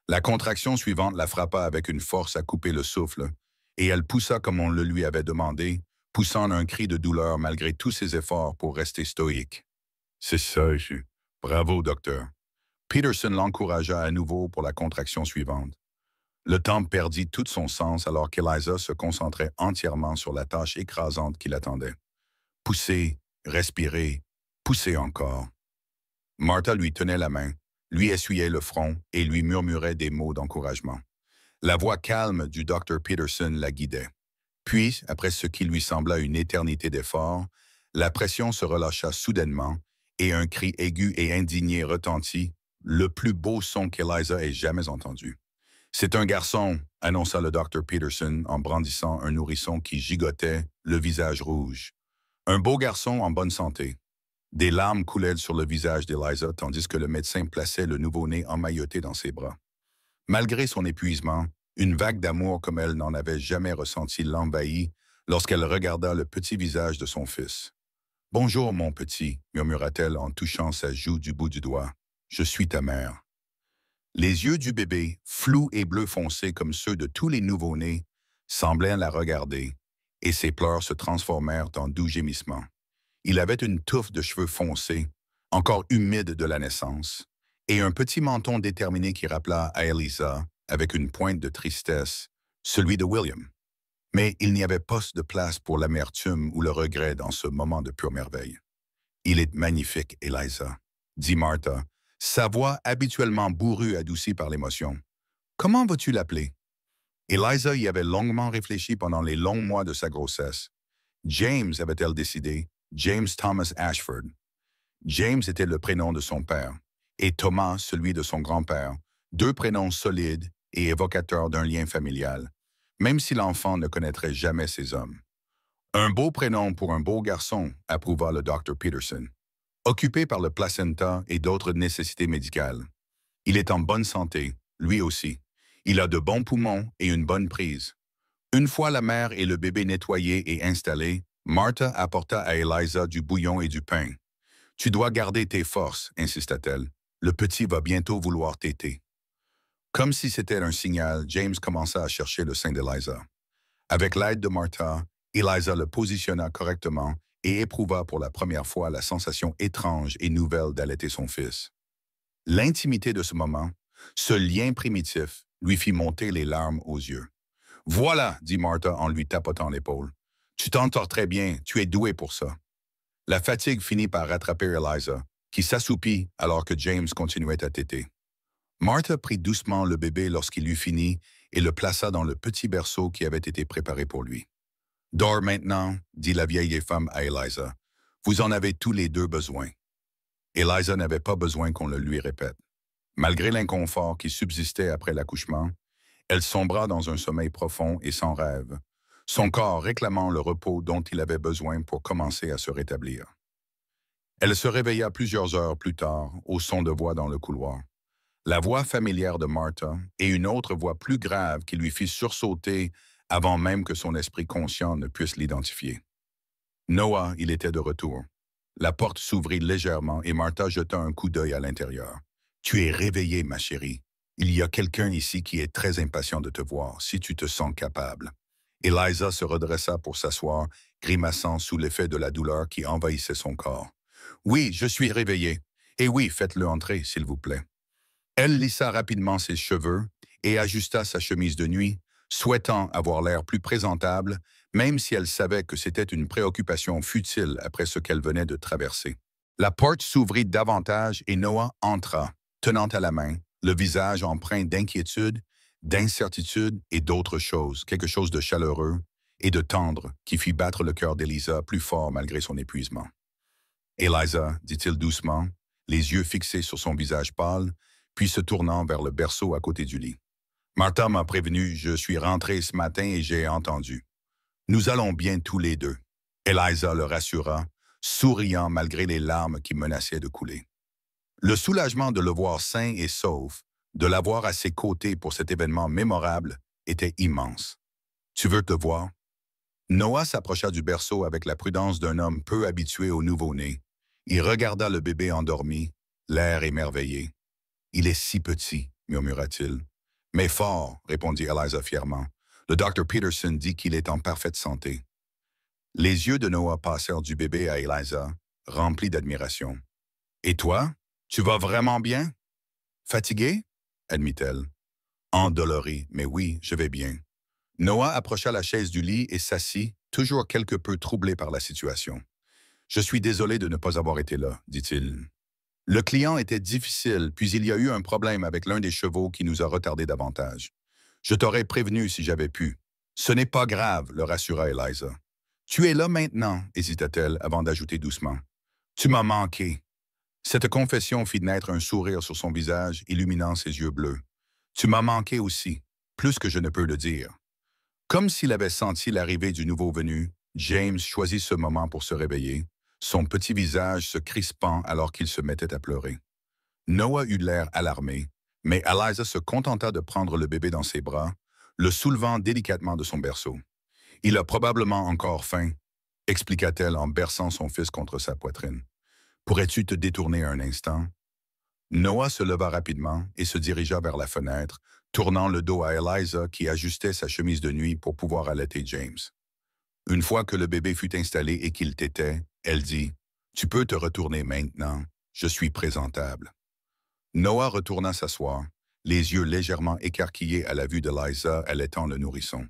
S1: La contraction suivante la frappa avec une force à couper le souffle, et elle poussa comme on le lui avait demandé, poussant un cri de douleur malgré tous ses efforts pour rester stoïque. « C'est ça, bravo, docteur. » Peterson l'encouragea à nouveau pour la contraction suivante. Le temps perdit tout son sens alors qu'Eliza se concentrait entièrement sur la tâche écrasante qui l'attendait. Pousser, respirer, pousser encore. Martha lui tenait la main, lui essuyait le front et lui murmurait des mots d'encouragement. La voix calme du Dr. Peterson la guidait. Puis, après ce qui lui sembla une éternité d'effort, la pression se relâcha soudainement et un cri aigu et indigné retentit, le plus beau son qu'Eliza ait jamais entendu. C'est un garçon, annonça le Dr. Peterson en brandissant un nourrisson qui gigotait, le visage rouge. Un beau garçon en bonne santé. Des larmes coulaient sur le visage d'Eliza tandis que le médecin plaçait le nouveau-né emmailloté dans ses bras. Malgré son épuisement, une vague d'amour comme elle n'en avait jamais ressenti l'envahit lorsqu'elle regarda le petit visage de son fils. « Bonjour, mon petit, » murmura-t-elle en touchant sa joue du bout du doigt. « Je suis ta mère. » Les yeux du bébé, flous et bleu foncé comme ceux de tous les nouveau-nés, semblaient la regarder, et ses pleurs se transformèrent en doux gémissements. Il avait une touffe de cheveux foncés, encore humides de la naissance, et un petit menton déterminé qui rappela à Eliza, avec une pointe de tristesse, celui de William. Mais il n'y avait pas de place pour l'amertume ou le regret dans ce moment de pure merveille. « Il est magnifique, Eliza, » dit Martha, sa voix habituellement bourrue adoucie par l'émotion. « Comment vas-tu l'appeler? » Eliza y avait longuement réfléchi pendant les longs mois de sa grossesse. James, avait-elle décidé, James Thomas Ashford. James était le prénom de son père, et Thomas celui de son grand-père, deux prénoms solides et évocateurs d'un lien familial, même si l'enfant ne connaîtrait jamais ces hommes. Un beau prénom pour un beau garçon, approuva le Dr. Peterson. Occupé par le placenta et d'autres nécessités médicales. Il est en bonne santé, lui aussi. Il a de bons poumons et une bonne prise. Une fois la mère et le bébé nettoyés et installés, Martha apporta à Eliza du bouillon et du pain. « Tu dois garder tes forces, » insista-t-elle. « Le petit va bientôt vouloir téter. » Comme si c'était un signal, James commença à chercher le sein d'Eliza. Avec l'aide de Martha, Eliza le positionna correctement et éprouva pour la première fois la sensation étrange et nouvelle d'allaiter son fils. L'intimité de ce moment, ce lien primitif, lui fit monter les larmes aux yeux. « Voilà, » dit Martha en lui tapotant l'épaule. « Tu t'entends très bien, tu es doué pour ça. » La fatigue finit par rattraper Eliza, qui s'assoupit alors que James continuait à téter. Martha prit doucement le bébé lorsqu'il eut fini et le plaça dans le petit berceau qui avait été préparé pour lui. « Dors maintenant, » dit la vieille femme à Eliza. « Vous en avez tous les deux besoin. » Eliza n'avait pas besoin qu'on le lui répète. Malgré l'inconfort qui subsistait après l'accouchement, elle sombra dans un sommeil profond et sans rêve, son corps réclamant le repos dont il avait besoin pour commencer à se rétablir. Elle se réveilla plusieurs heures plus tard, au son de voix dans le couloir. La voix familière de Martha et une autre voix plus grave qui lui fit sursauter avant même que son esprit conscient ne puisse l'identifier. Noah, il était de retour. La porte s'ouvrit légèrement et Martha jeta un coup d'œil à l'intérieur. « Tu es réveillée, ma chérie. Il y a quelqu'un ici qui est très impatient de te voir, si tu te sens capable. » Eliza se redressa pour s'asseoir, grimaçant sous l'effet de la douleur qui envahissait son corps. « Oui, je suis réveillée. Et oui, faites-le entrer, s'il vous plaît. » Elle lissa rapidement ses cheveux et ajusta sa chemise de nuit, souhaitant avoir l'air plus présentable, même si elle savait que c'était une préoccupation futile après ce qu'elle venait de traverser. La porte s'ouvrit davantage et Noah entra, tenant à la main, le visage empreint d'inquiétude, d'incertitude et d'autres choses, quelque chose de chaleureux et de tendre qui fit battre le cœur d'Eliza plus fort malgré son épuisement. « Eliza, » dit-il doucement, les yeux fixés sur son visage pâle, puis se tournant vers le berceau à côté du lit. « Martha m'a prévenu, je suis rentré ce matin et j'ai entendu. Nous allons bien tous les deux. » Eliza le rassura, souriant malgré les larmes qui menaçaient de couler. Le soulagement de le voir sain et sauf, de l'avoir à ses côtés pour cet événement mémorable, était immense. « Tu veux te voir? » Noah s'approcha du berceau avec la prudence d'un homme peu habitué au nouveau-né. Il regarda le bébé endormi, l'air émerveillé. « Il est si petit, » murmura-t-il. « Mais fort, » répondit Eliza fièrement. « Le Dr. Peterson dit qu'il est en parfaite santé. » Les yeux de Noah passèrent du bébé à Eliza, remplis d'admiration. « Et toi, tu vas vraiment bien? »« Fatigué? » admit-elle. « Endolori, mais oui, je vais bien. » Noah approcha la chaise du lit et s'assit, toujours quelque peu troublé par la situation. « Je suis désolé de ne pas avoir été là, » dit-il. « Le client était difficile, puis il y a eu un problème avec l'un des chevaux qui nous a retardé davantage. Je t'aurais prévenu si j'avais pu. »« Ce n'est pas grave, » le rassura Eliza. « Tu es là maintenant, hésita-t-elle avant d'ajouter doucement. « Tu m'as manqué. » Cette confession fit naître un sourire sur son visage, illuminant ses yeux bleus. Tu m'as manqué aussi, plus que je ne peux le dire. Comme s'il avait senti l'arrivée du nouveau venu, James choisit ce moment pour se réveiller, son petit visage se crispant alors qu'il se mettait à pleurer. Noah eut l'air alarmé, mais Eliza se contenta de prendre le bébé dans ses bras, le soulevant délicatement de son berceau. Il a probablement encore faim, expliqua-t-elle en berçant son fils contre sa poitrine. Pourrais-tu te détourner un instant? Noah se leva rapidement et se dirigea vers la fenêtre, tournant le dos à Eliza qui ajustait sa chemise de nuit pour pouvoir allaiter James. Une fois que le bébé fut installé et qu'il tétait, elle dit « Tu peux te retourner maintenant, je suis présentable. » Noah retourna s'asseoir, les yeux légèrement écarquillés à la vue d'Eliza allaitant le nourrisson.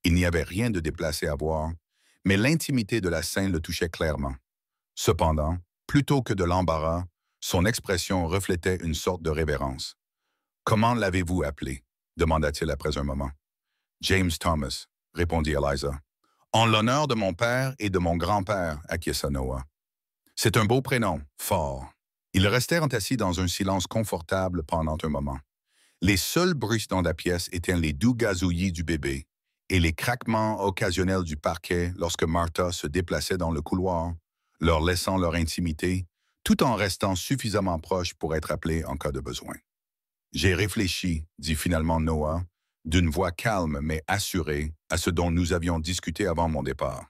S1: Il n'y avait rien de déplacé à voir, mais l'intimité de la scène le touchait clairement. Cependant, plutôt que de l'embarras, son expression reflétait une sorte de révérence. « Comment l'avez-vous appelé? » demanda-t-il après un moment. « James Thomas », répondit Eliza. « En l'honneur de mon père et de mon grand-père, acquiesça Noah. C'est un beau prénom, fort. » Ils restèrent assis dans un silence confortable pendant un moment. Les seuls bruits dans la pièce étaient les doux gazouillis du bébé et les craquements occasionnels du parquet lorsque Martha se déplaçait dans le couloir, leur laissant leur intimité, tout en restant suffisamment proche pour être appelé en cas de besoin. « J'ai réfléchi, dit finalement Noah, d'une voix calme mais assurée, à ce dont nous avions discuté avant mon départ.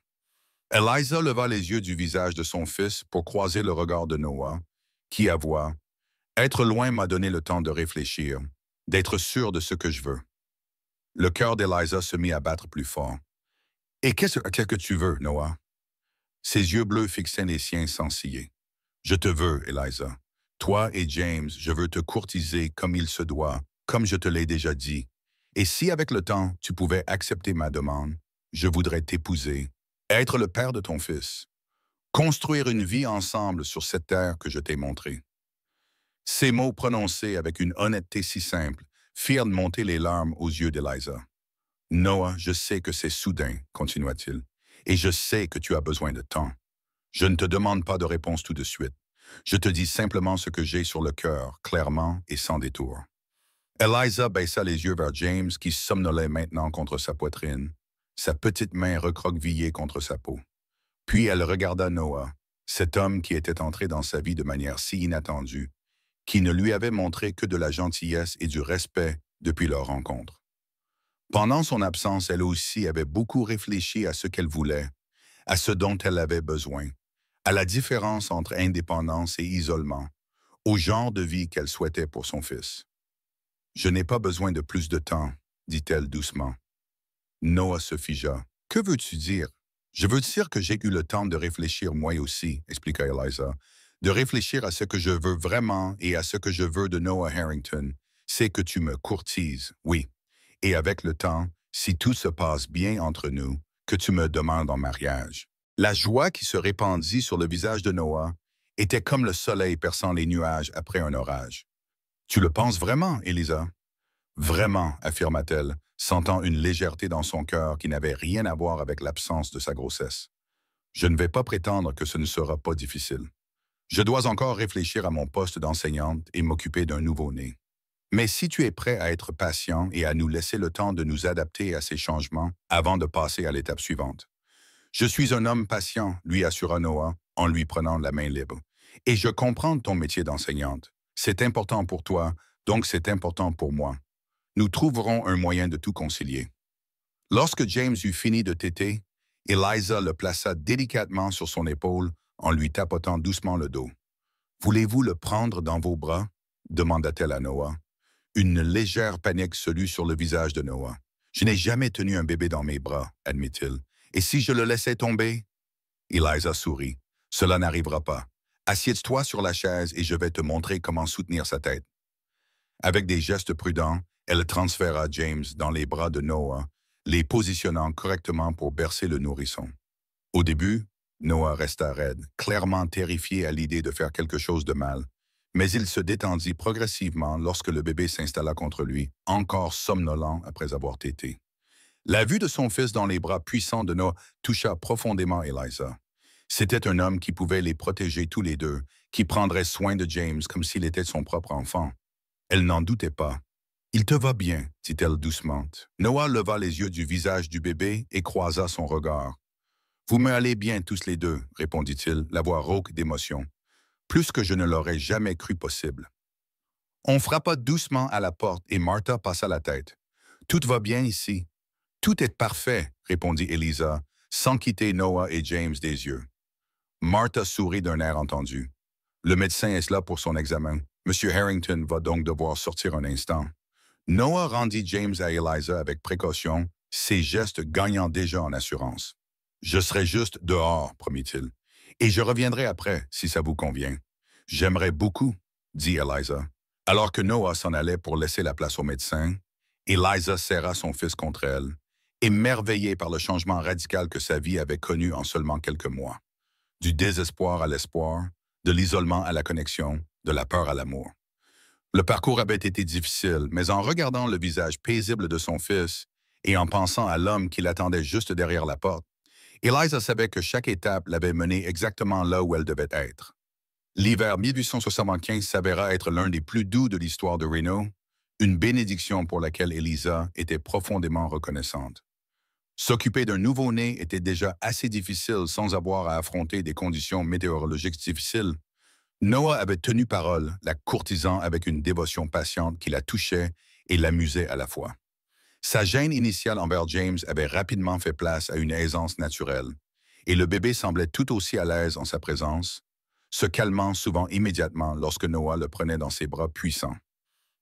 S1: Eliza leva les yeux du visage de son fils pour croiser le regard de Noah, qui avoua « Être loin m'a donné le temps de réfléchir, d'être sûr de ce que je veux. » Le cœur d'Eliza se mit à battre plus fort. « Et qu'est-ce que tu veux, Noah? » Ses yeux bleus fixaient les siens sans ciller. « Je te veux, Eliza. Toi et James, je veux te courtiser comme il se doit, comme je te l'ai déjà dit. Et si avec le temps, tu pouvais accepter ma demande, je voudrais t'épouser, être le père de ton fils, construire une vie ensemble sur cette terre que je t'ai montrée. » Ces mots prononcés avec une honnêteté si simple firent monter les larmes aux yeux d'Eliza. « Noah, je sais que c'est soudain, continua-t-il, et je sais que tu as besoin de temps. Je ne te demande pas de réponse tout de suite. Je te dis simplement ce que j'ai sur le cœur, clairement et sans détour. » Eliza baissa les yeux vers James qui somnolait maintenant contre sa poitrine, sa petite main recroquevillée contre sa peau. Puis elle regarda Noah, cet homme qui était entré dans sa vie de manière si inattendue, qui ne lui avait montré que de la gentillesse et du respect depuis leur rencontre. Pendant son absence, elle aussi avait beaucoup réfléchi à ce qu'elle voulait, à ce dont elle avait besoin, à la différence entre indépendance et isolement, au genre de vie qu'elle souhaitait pour son fils. « Je n'ai pas besoin de plus de temps, » dit-elle doucement. Noah se figea. « Que veux-tu dire? »« Je veux dire que j'ai eu le temps de réfléchir moi aussi, » expliqua Eliza, « de réfléchir à ce que je veux vraiment et à ce que je veux de Noah Harrington. C'est que tu me courtises, oui. Et avec le temps, si tout se passe bien entre nous, que tu me demandes en mariage. » La joie qui se répandit sur le visage de Noah était comme le soleil perçant les nuages après un orage. « Tu le penses vraiment, Eliza? »« Vraiment, affirma-t-elle, sentant une légèreté dans son cœur qui n'avait rien à voir avec l'absence de sa grossesse. « Je ne vais pas prétendre que ce ne sera pas difficile. Je dois encore réfléchir à mon poste d'enseignante et m'occuper d'un nouveau-né. Mais si tu es prêt à être patient et à nous laisser le temps de nous adapter à ces changements avant de passer à l'étape suivante. »« Je suis un homme patient, » lui assura Noah en lui prenant la main libre. « Et je comprends ton métier d'enseignante. C'est important pour toi, donc c'est important pour moi. Nous trouverons un moyen de tout concilier. » Lorsque James eut fini de téter, Eliza le plaça délicatement sur son épaule en lui tapotant doucement le dos. « Voulez-vous le prendre dans vos bras? » demanda-t-elle à Noah. Une légère panique se lut sur le visage de Noah. « Je n'ai jamais tenu un bébé dans mes bras, » admit-il. « Et si je le laissais tomber? » Eliza sourit. « Cela n'arrivera pas. Assieds-toi sur la chaise et je vais te montrer comment soutenir sa tête. » Avec des gestes prudents, elle transféra James dans les bras de Noah, les positionnant correctement pour bercer le nourrisson. Au début, Noah resta raide, clairement terrifié à l'idée de faire quelque chose de mal, mais il se détendit progressivement lorsque le bébé s'installa contre lui, encore somnolent après avoir tété. La vue de son fils dans les bras puissants de Noah toucha profondément Eliza. C'était un homme qui pouvait les protéger tous les deux, qui prendrait soin de James comme s'il était son propre enfant. Elle n'en doutait pas. « Il te va bien, dit-elle doucement. Noah leva les yeux du visage du bébé et croisa son regard. « Vous me allez bien tous les deux, répondit-il, la voix rauque d'émotion. Plus que je ne l'aurais jamais cru possible. On frappa doucement à la porte et Martha passa la tête. « Tout va bien ici. »« Tout est parfait, répondit Eliza, sans quitter Noah et James des yeux. Martha sourit d'un air entendu. « Le médecin est là pour son examen. Monsieur Harrington va donc devoir sortir un instant. » Noah rendit James à Eliza avec précaution, ses gestes gagnant déjà en assurance. « Je serai juste dehors, promit-il. « Et je reviendrai après, si ça vous convient. »« J'aimerais beaucoup, dit Eliza. Alors que Noah s'en allait pour laisser la place au médecin, Eliza serra son fils contre elle, émerveillée par le changement radical que sa vie avait connu en seulement quelques mois. Du désespoir à l'espoir, de l'isolement à la connexion, de la peur à l'amour. Le parcours avait été difficile, mais en regardant le visage paisible de son fils et en pensant à l'homme qui l'attendait juste derrière la porte, Eliza savait que chaque étape l'avait menée exactement là où elle devait être. L'hiver 1875 s'avéra être l'un des plus doux de l'histoire de Reno, une bénédiction pour laquelle Eliza était profondément reconnaissante. S'occuper d'un nouveau-né était déjà assez difficile sans avoir à affronter des conditions météorologiques difficiles. Noah avait tenu parole, la courtisant avec une dévotion patiente qui la touchait et l'amusait à la fois. Sa gêne initiale envers James avait rapidement fait place à une aisance naturelle, et le bébé semblait tout aussi à l'aise en sa présence, se calmant souvent immédiatement lorsque Noah le prenait dans ses bras puissants.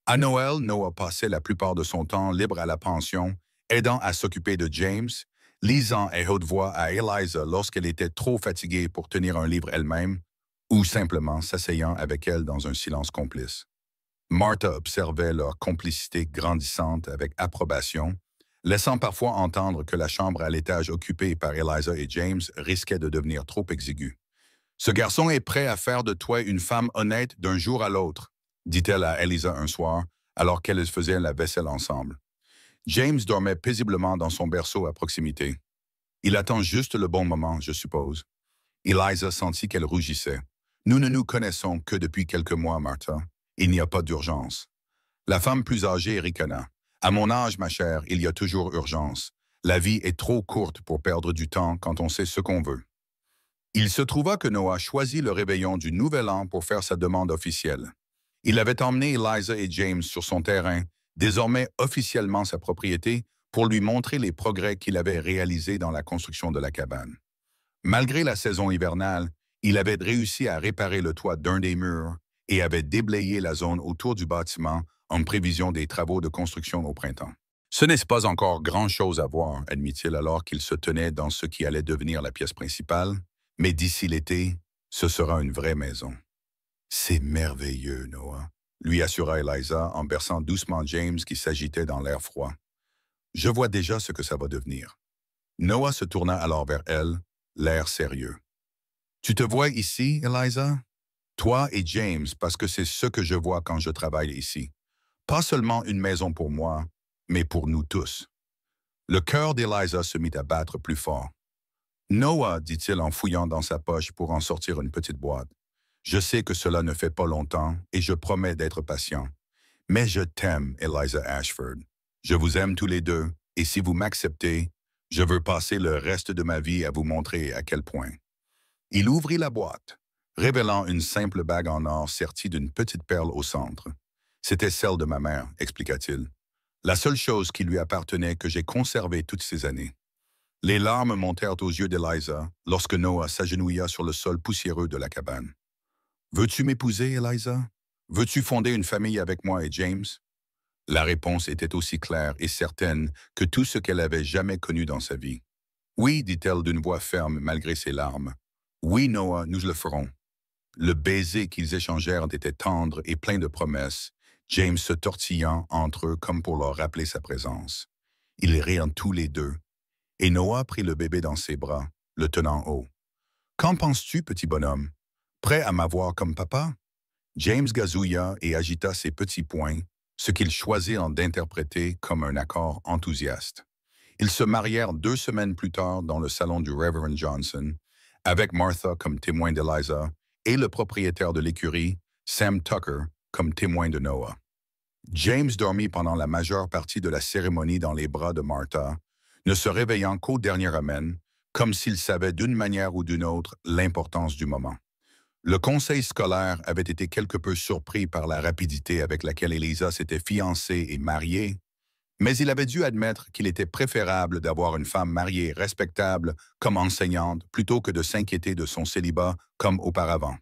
S1: À Noël, Noah passait la plupart de son temps libre à la pension, aidant à s'occuper de James, lisant à haute voix à Eliza lorsqu'elle était trop fatiguée pour tenir un livre elle-même, ou simplement s'asseyant avec elle dans un silence complice. Martha observait leur complicité grandissante avec approbation, laissant parfois entendre que la chambre à l'étage occupée par Eliza et James risquait de devenir trop exiguë. « Ce garçon est prêt à faire de toi une femme honnête d'un jour à l'autre, » dit-elle à Eliza un soir, alors qu'elles faisaient la vaisselle ensemble. James dormait paisiblement dans son berceau à proximité. « Il attend juste le bon moment, je suppose. » Eliza sentit qu'elle rougissait. « Nous ne nous connaissons que depuis quelques mois, Martha. Il n'y a pas d'urgence. » La femme plus âgée ricana. « À mon âge, ma chère, il y a toujours urgence. La vie est trop courte pour perdre du temps quand on sait ce qu'on veut. » Il se trouva que Noah choisit le réveillon du Nouvel An pour faire sa demande officielle. Il avait emmené Eliza et James sur son terrain, désormais officiellement sa propriété, pour lui montrer les progrès qu'il avait réalisés dans la construction de la cabane. Malgré la saison hivernale, il avait réussi à réparer le toit d'un des murs et avait déblayé la zone autour du bâtiment en prévision des travaux de construction au printemps. « Ce n'est pas encore grand-chose à voir, admit-il alors qu'il se tenait dans ce qui allait devenir la pièce principale, mais d'ici l'été, ce sera une vraie maison. »« C'est merveilleux, Noah, » lui assura Eliza en berçant doucement James qui s'agitait dans l'air froid. « Je vois déjà ce que ça va devenir. » Noah se tourna alors vers elle, l'air sérieux. « Tu te vois ici, Eliza? Toi et James, parce que c'est ce que je vois quand je travaille ici. Pas seulement une maison pour moi, mais pour nous tous. » Le cœur d'Eliza se mit à battre plus fort. « Noah, dit-il en fouillant dans sa poche pour en sortir une petite boîte, je sais que cela ne fait pas longtemps et je promets d'être patient. Mais je t'aime, Eliza Ashford. Je vous aime tous les deux et si vous m'acceptez, je veux passer le reste de ma vie à vous montrer à quel point. » Il ouvrit la boîte, révélant une simple bague en or sertie d'une petite perle au centre. « C'était celle de ma mère, expliqua-t-il. La seule chose qui lui appartenait que j'ai conservée toutes ces années. » Les larmes montèrent aux yeux d'Eliza lorsque Noah s'agenouilla sur le sol poussiéreux de la cabane. « Veux-tu m'épouser, Eliza? Veux-tu fonder une famille avec moi et James? » La réponse était aussi claire et certaine que tout ce qu'elle avait jamais connu dans sa vie. « Oui, dit-elle d'une voix ferme malgré ses larmes. « Oui, Noah, nous le ferons. » Le baiser qu'ils échangèrent était tendre et plein de promesses, James se tortillant entre eux comme pour leur rappeler sa présence. Ils rirent tous les deux, et Noah prit le bébé dans ses bras, le tenant haut. « Qu'en penses-tu, petit bonhomme? Prêt à m'avoir comme papa? » James gazouilla et agita ses petits poings, ce qu'il choisit d'interpréter comme un accord enthousiaste. Ils se marièrent 2 semaines plus tard dans le salon du Reverend Johnson, avec Martha comme témoin d'Eliza et le propriétaire de l'écurie, Sam Tucker, comme témoin de Noah. James dormit pendant la majeure partie de la cérémonie dans les bras de Martha, ne se réveillant qu'au dernier amen, comme s'il savait d'une manière ou d'une autre l'importance du moment. Le conseil scolaire avait été quelque peu surpris par la rapidité avec laquelle Eliza s'était fiancée et mariée, mais il avait dû admettre qu'il était préférable d'avoir une femme mariée respectable comme enseignante plutôt que de s'inquiéter de son célibat comme auparavant.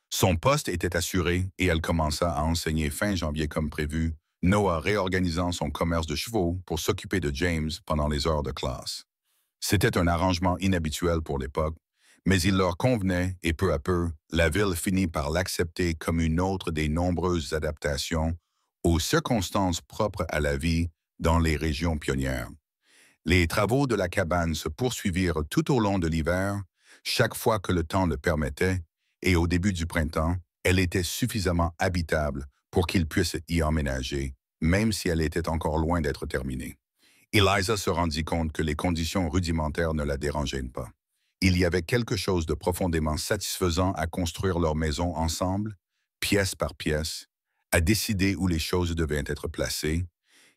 S1: Son poste était assuré et elle commença à enseigner fin janvier comme prévu, Noah réorganisant son commerce de chevaux pour s'occuper de James pendant les heures de classe. C'était un arrangement inhabituel pour l'époque, mais il leur convenait et peu à peu, la ville finit par l'accepter comme une autre des nombreuses adaptations aux circonstances propres à la vie dans les régions pionnières. Les travaux de la cabane se poursuivirent tout au long de l'hiver, chaque fois que le temps le permettait, et au début du printemps, elle était suffisamment habitable pour qu'ils puissent y emménager, même si elle était encore loin d'être terminée. Eliza se rendit compte que les conditions rudimentaires ne la dérangeaient pas. Il y avait quelque chose de profondément satisfaisant à construire leur maison ensemble, pièce par pièce, à décider où les choses devaient être placées,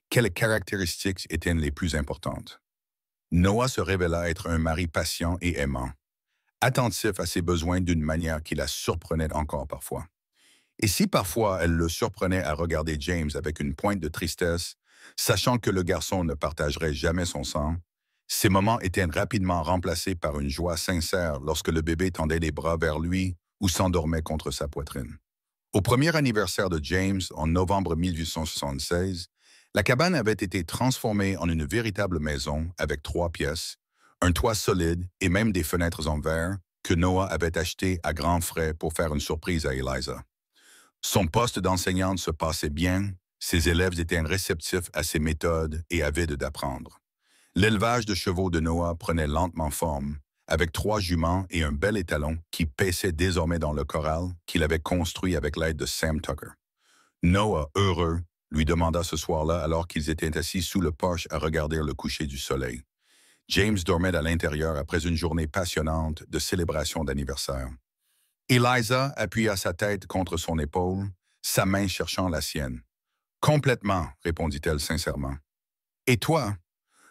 S1: quelles caractéristiques étaient les plus importantes. Noah se révéla être un mari patient et aimant, attentif à ses besoins d'une manière qui la surprenait encore parfois. Et si parfois elle le surprenait à regarder James avec une pointe de tristesse, sachant que le garçon ne partagerait jamais son sang, ces moments étaient rapidement remplacés par une joie sincère lorsque le bébé tendait les bras vers lui ou s'endormait contre sa poitrine. Au premier anniversaire de James, en novembre 1876, la cabane avait été transformée en une véritable maison avec 3 pièces, un toit solide et même des fenêtres en verre que Noah avait achetées à grands frais pour faire une surprise à Eliza. Son poste d'enseignante se passait bien, ses élèves étaient réceptifs à ses méthodes et avides d'apprendre. L'élevage de chevaux de Noah prenait lentement forme, avec 3 juments et un bel étalon qui paissait désormais dans le corral qu'il avait construit avec l'aide de Sam Tucker. Noah, heureux, lui demanda ce soir-là alors qu'ils étaient assis sous le porche à regarder le coucher du soleil. James dormait à l'intérieur après une journée passionnante de célébration d'anniversaire. Eliza appuya sa tête contre son épaule, sa main cherchant la sienne. « Complètement, répondit-elle sincèrement. « Et toi? »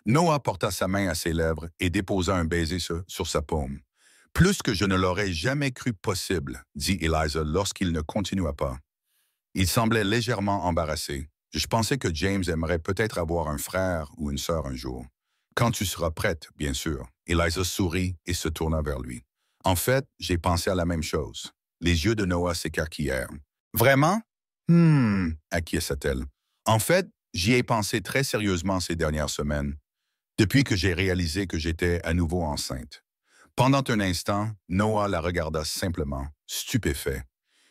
S1: Noah porta sa main à ses lèvres et déposa un baiser sur sa paume. « Plus que je ne l'aurais jamais cru possible, dit Eliza lorsqu'il ne continua pas. Il semblait légèrement embarrassé. Je pensais que James aimerait peut-être avoir un frère ou une sœur un jour. Quand tu seras prête, bien sûr. Eliza sourit et se tourna vers lui. En fait, j'ai pensé à la même chose. Les yeux de Noah s'écarquillèrent. Vraiment? Acquiesça-t-elle. En fait, j'y ai pensé très sérieusement ces dernières semaines, depuis que j'ai réalisé que j'étais à nouveau enceinte. Pendant un instant, Noah la regarda simplement, stupéfait.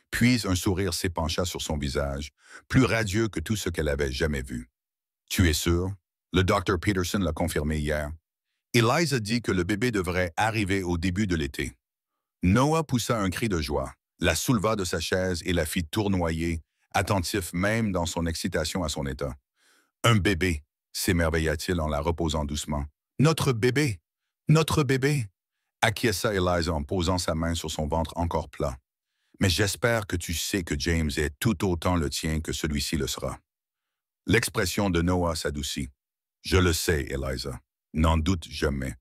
S1: Puis un sourire s'épancha sur son visage, plus radieux que tout ce qu'elle avait jamais vu. « Tu es sûr? » Le Dr. Peterson l'a confirmé hier. Eliza dit que le bébé devrait arriver au début de l'été. Noah poussa un cri de joie, la souleva de sa chaise et la fit tournoyer, attentif même dans son excitation à son état. « Un bébé !» s'émerveilla-t-il en la reposant doucement. « Notre bébé! Notre bébé !» acquiesça Eliza en posant sa main sur son ventre encore plat. « Mais j'espère que tu sais que James est tout autant le tien que celui-ci le sera. » L'expression de Noah s'adoucit. « Je le sais, Eliza. N'en doute jamais.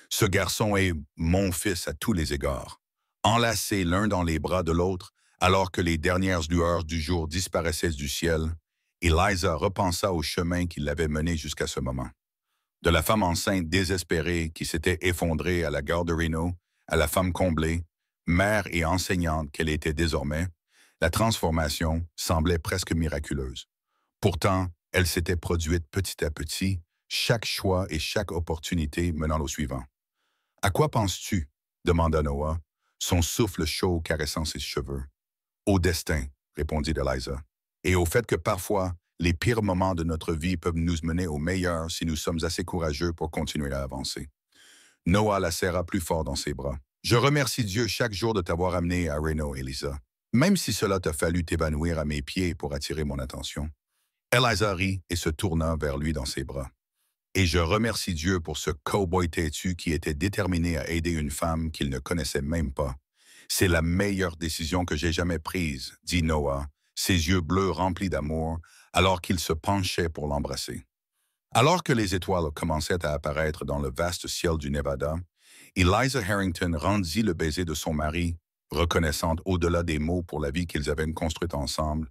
S1: Ce garçon est mon fils à tous les égards. » Enlacés l'un dans les bras de l'autre, alors que les dernières lueurs du jour disparaissaient du ciel, Eliza repensa au chemin qui l'avait mené jusqu'à ce moment. De la femme enceinte désespérée qui s'était effondrée à la gare de Reno, à la femme comblée, mère et enseignante qu'elle était désormais, la transformation semblait presque miraculeuse. Pourtant, elle s'était produite petit à petit, chaque choix et chaque opportunité menant au suivant. « À quoi penses-tu? » demanda Noah, son souffle chaud caressant ses cheveux. « Au destin, » répondit Eliza, « et au fait que parfois, les pires moments de notre vie peuvent nous mener au meilleur si nous sommes assez courageux pour continuer à avancer. » Noah la serra plus fort dans ses bras. « Je remercie Dieu chaque jour de t'avoir amené à Reno, Eliza, même si cela t'a fallu t'évanouir à mes pieds pour attirer mon attention. » Eliza rit et se tourna vers lui dans ses bras. « Et je remercie Dieu pour ce cow-boy têtu qui était déterminé à aider une femme qu'il ne connaissait même pas, C'est la meilleure décision que j'ai jamais prise, dit Noah, ses yeux bleus remplis d'amour, alors qu'il se penchait pour l'embrasser. Alors que les étoiles commençaient à apparaître dans le vaste ciel du Nevada, Eliza Harrington rendit le baiser de son mari, reconnaissante au-delà des mots pour la vie qu'ils avaient construite ensemble,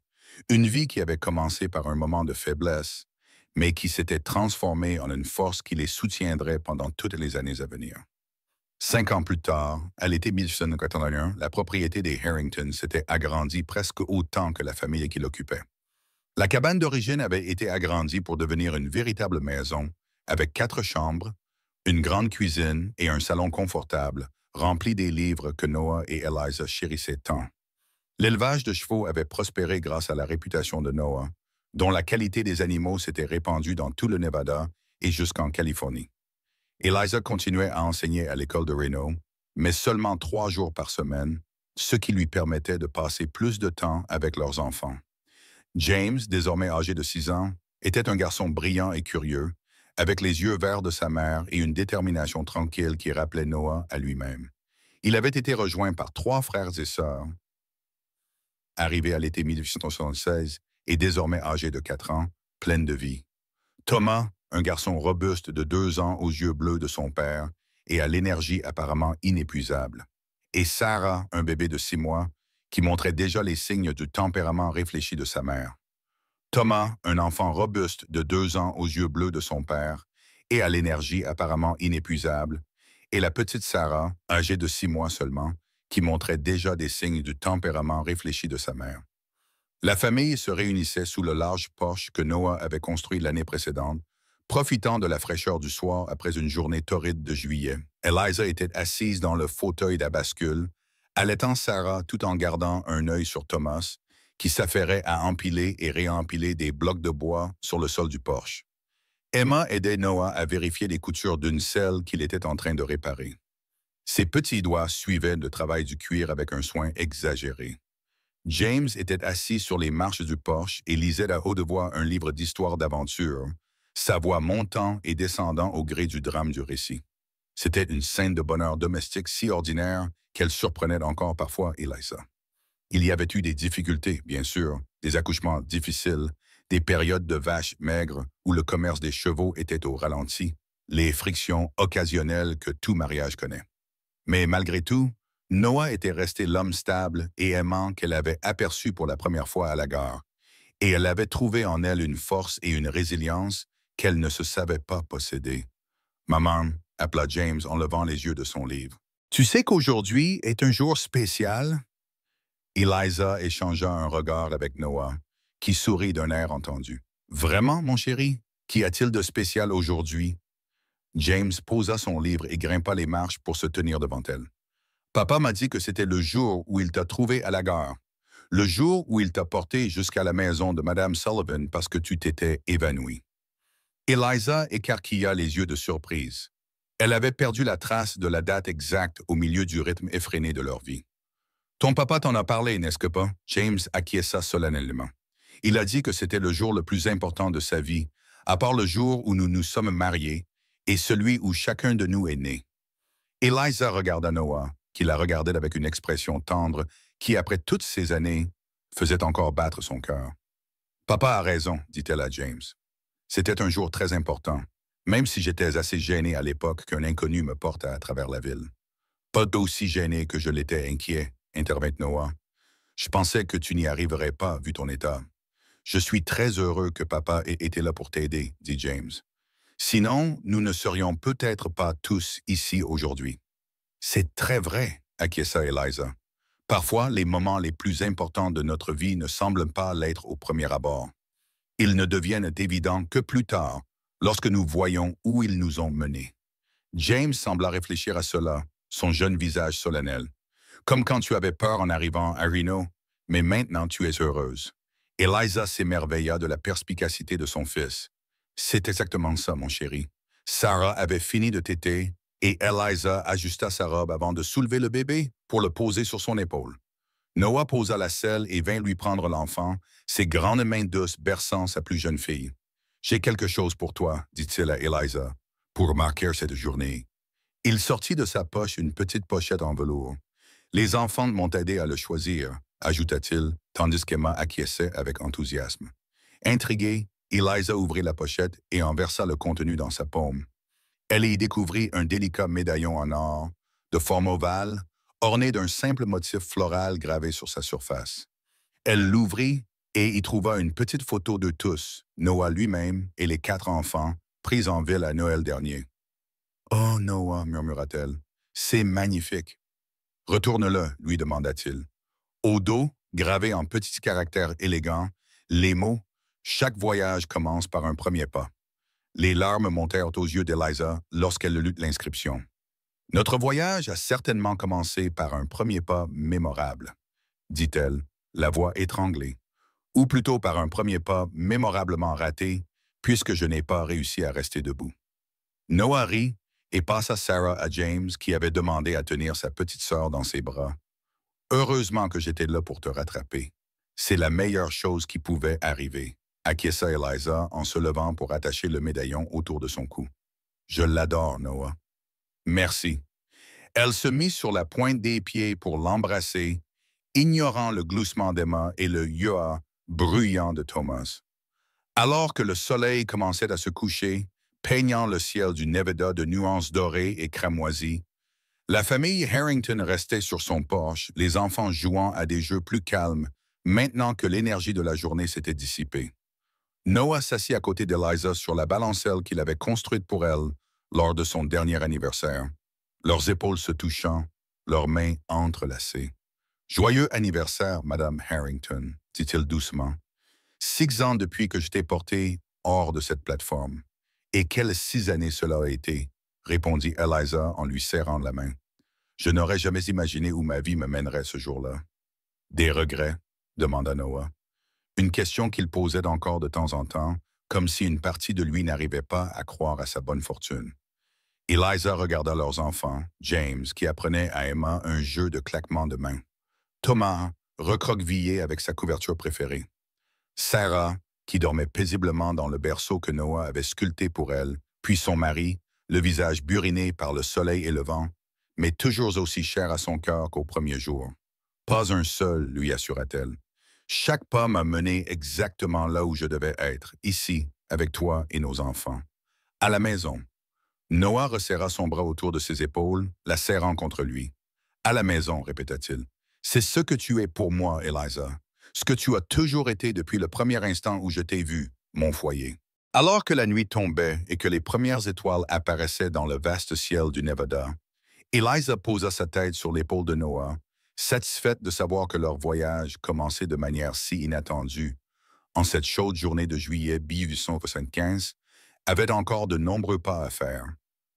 S1: une vie qui avait commencé par un moment de faiblesse, mais qui s'était transformée en une force qui les soutiendrait pendant toutes les années à venir. 5 ans plus tard, à l'été 1881, la propriété des Harrington s'était agrandie presque autant que la famille qui l'occupait. La cabane d'origine avait été agrandie pour devenir une véritable maison, avec 4 chambres, une grande cuisine et un salon confortable, rempli des livres que Noah et Eliza chérissaient tant. L'élevage de chevaux avait prospéré grâce à la réputation de Noah, dont la qualité des animaux s'était répandue dans tout le Nevada et jusqu'en Californie. Eliza continuait à enseigner à l'école de Reno, mais seulement 3 jours par semaine, ce qui lui permettait de passer plus de temps avec leurs enfants. James, désormais âgé de 6 ans, était un garçon brillant et curieux, avec les yeux verts de sa mère et une détermination tranquille qui rappelait Noah à lui-même. Il avait été rejoint par 3 frères et sœurs, arrivés à l'été 1876 et désormais âgé de 4 ans, plein de vie. Thomas, un garçon robuste de 2 ans aux yeux bleus de son père et à l'énergie apparemment inépuisable. Et Sarah, un bébé de 6 mois, qui montrait déjà les signes du tempérament réfléchi de sa mère. Thomas, un enfant robuste de 2 ans aux yeux bleus de son père et à l'énergie apparemment inépuisable, et la petite Sarah, âgée de 6 mois seulement, qui montrait déjà des signes du tempérament réfléchi de sa mère. La famille se réunissait sous le large porche que Noah avait construit l'année précédente, profitant de la fraîcheur du soir après une journée torride de juillet. Eliza était assise dans le fauteuil à bascule, allaitant Sarah tout en gardant un œil sur Thomas, qui s'affairait à empiler et réempiler des blocs de bois sur le sol du porche. Emma aidait Noah à vérifier les coutures d'une selle qu'il était en train de réparer. Ses petits doigts suivaient le travail du cuir avec un soin exagéré. James était assis sur les marches du porche et lisait à haute voix un livre d'histoire d'aventure, sa voix montant et descendant au gré du drame du récit. C'était une scène de bonheur domestique si ordinaire qu'elle surprenait encore parfois Eliza. Il y avait eu des difficultés, bien sûr, des accouchements difficiles, des périodes de vaches maigres où le commerce des chevaux était au ralenti, les frictions occasionnelles que tout mariage connaît. Mais malgré tout, Noah était resté l'homme stable et aimant qu'elle avait aperçu pour la première fois à la gare, et elle avait trouvé en elle une force et une résilience qu'elle ne se savait pas posséder. « Maman », appela James en levant les yeux de son livre. « Tu sais qu'aujourd'hui est un jour spécial? » Eliza échangea un regard avec Noah, qui sourit d'un air entendu. « Vraiment, mon chéri? Qu'y a-t-il de spécial aujourd'hui? » James posa son livre et grimpa les marches pour se tenir devant elle. « Papa m'a dit que c'était le jour où il t'a trouvé à la gare, le jour où il t'a porté jusqu'à la maison de Madame Sullivan parce que tu t'étais évanouie. » Eliza écarquilla les yeux de surprise. Elle avait perdu la trace de la date exacte au milieu du rythme effréné de leur vie. « Ton papa t'en a parlé, n'est-ce pas? » James acquiesça solennellement. Il a dit que c'était le jour le plus important de sa vie, à part le jour où nous nous sommes mariés, et celui où chacun de nous est né. Eliza regarda Noah, qui la regardait avec une expression tendre qui, après toutes ces années, faisait encore battre son cœur. « Papa a raison, dit-elle à James. C'était un jour très important, même si j'étais assez gêné à l'époque qu'un inconnu me porte à travers la ville. »« Pas d'aussi gêné que je l'étais inquiet, » intervint Noah. « Je pensais que tu n'y arriverais pas, vu ton état. Je suis très heureux que papa ait été là pour t'aider, dit James. Sinon, nous ne serions peut-être pas tous ici aujourd'hui. » « C'est très vrai, » acquiesça Eliza. « Parfois, les moments les plus importants de notre vie ne semblent pas l'être au premier abord. Ils ne deviennent évidents que plus tard, lorsque nous voyons où ils nous ont menés. » James sembla réfléchir à cela, son jeune visage solennel. « Comme quand tu avais peur en arrivant à Reno, mais maintenant tu es heureuse. » Eliza s'émerveilla de la perspicacité de son fils. « C'est exactement ça, mon chéri. Sarah avait fini de téter, et Eliza ajusta sa robe avant de soulever le bébé pour le poser sur son épaule. Noah posa la selle et vint lui prendre l'enfant, ses grandes mains douces berçant sa plus jeune fille. « J'ai quelque chose pour toi, dit-il à Eliza, pour marquer cette journée. » Il sortit de sa poche une petite pochette en velours. Les enfants m'ont aidé à le choisir, ajouta-t-il, tandis qu'Emma acquiesçait avec enthousiasme. Intriguée, Eliza ouvrit la pochette et en versa le contenu dans sa paume. Elle y découvrit un délicat médaillon en or, de forme ovale, orné d'un simple motif floral gravé sur sa surface. Elle l'ouvrit et y trouva une petite photo de tous, Noah lui-même et les 4 enfants, pris en ville à Noël dernier. « Oh, Noah, murmura-t-elle, c'est magnifique. »« Retourne-le, lui demanda-t-il. Au dos, gravé en petits caractères élégants, les mots « Chaque voyage commence par un premier pas ». Les larmes montèrent aux yeux d'Eliza lorsqu'elle lut l'inscription. « Notre voyage a certainement commencé par un premier pas mémorable, » dit-elle, la voix étranglée, « ou plutôt par un premier pas mémorablement raté, puisque je n'ai pas réussi à rester debout. » Noah rit et passa Sarah à James, qui avait demandé à tenir sa petite sœur dans ses bras. « Heureusement que j'étais là pour te rattraper. C'est la meilleure chose qui pouvait arriver, » acquiesça Eliza en se levant pour attacher le médaillon autour de son cou. « Je l'adore, Noah. »« Merci. » Elle se mit sur la pointe des pieds pour l'embrasser, ignorant le gloussement d'Emma et le « ya » bruyant de Thomas. Alors que le soleil commençait à se coucher, peignant le ciel du Nevada de nuances dorées et cramoisies, la famille Harrington restait sur son porche, les enfants jouant à des jeux plus calmes, maintenant que l'énergie de la journée s'était dissipée. Noah s'assit à côté d'Eliza sur la balancelle qu'il avait construite pour elle lors de son dernier anniversaire, leurs épaules se touchant, leurs mains entrelacées. « Joyeux anniversaire, Madame Harrington, » dit-il doucement. « 6 ans depuis que je t'ai porté hors de cette plateforme. Et quelles 6 années cela a été, » répondit Eliza en lui serrant la main. « Je n'aurais jamais imaginé où ma vie me mènerait ce jour-là. »« Des regrets ?» demanda Noah. Une question qu'il posait encore de temps en temps, comme si une partie de lui n'arrivait pas à croire à sa bonne fortune. Eliza regarda leurs enfants, James, qui apprenait à Emma un jeu de claquements de mains. Thomas, recroquevillé avec sa couverture préférée. Sarah, qui dormait paisiblement dans le berceau que Noah avait sculpté pour elle, puis son mari, le visage buriné par le soleil et le vent, mais toujours aussi cher à son cœur qu'au premier jour. « Pas un seul, » lui assura-t-elle. « Chaque pas m'a mené exactement là où je devais être, ici, avec toi et nos enfants. À la maison. » Noah resserra son bras autour de ses épaules, la serrant contre lui. « À la maison, » répéta-t-il. « C'est ce que tu es pour moi, Eliza. Ce que tu as toujours été depuis le premier instant où je t'ai vu, mon foyer. » Alors que la nuit tombait et que les premières étoiles apparaissaient dans le vaste ciel du Nevada, Eliza posa sa tête sur l'épaule de Noah, satisfaite de savoir que leur voyage commençait de manière si inattendue, en cette chaude journée de juillet 1875, avait encore de nombreux pas à faire,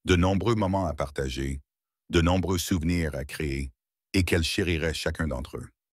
S1: de nombreux moments à partager, de nombreux souvenirs à créer, et qu'elle chérirait chacun d'entre eux.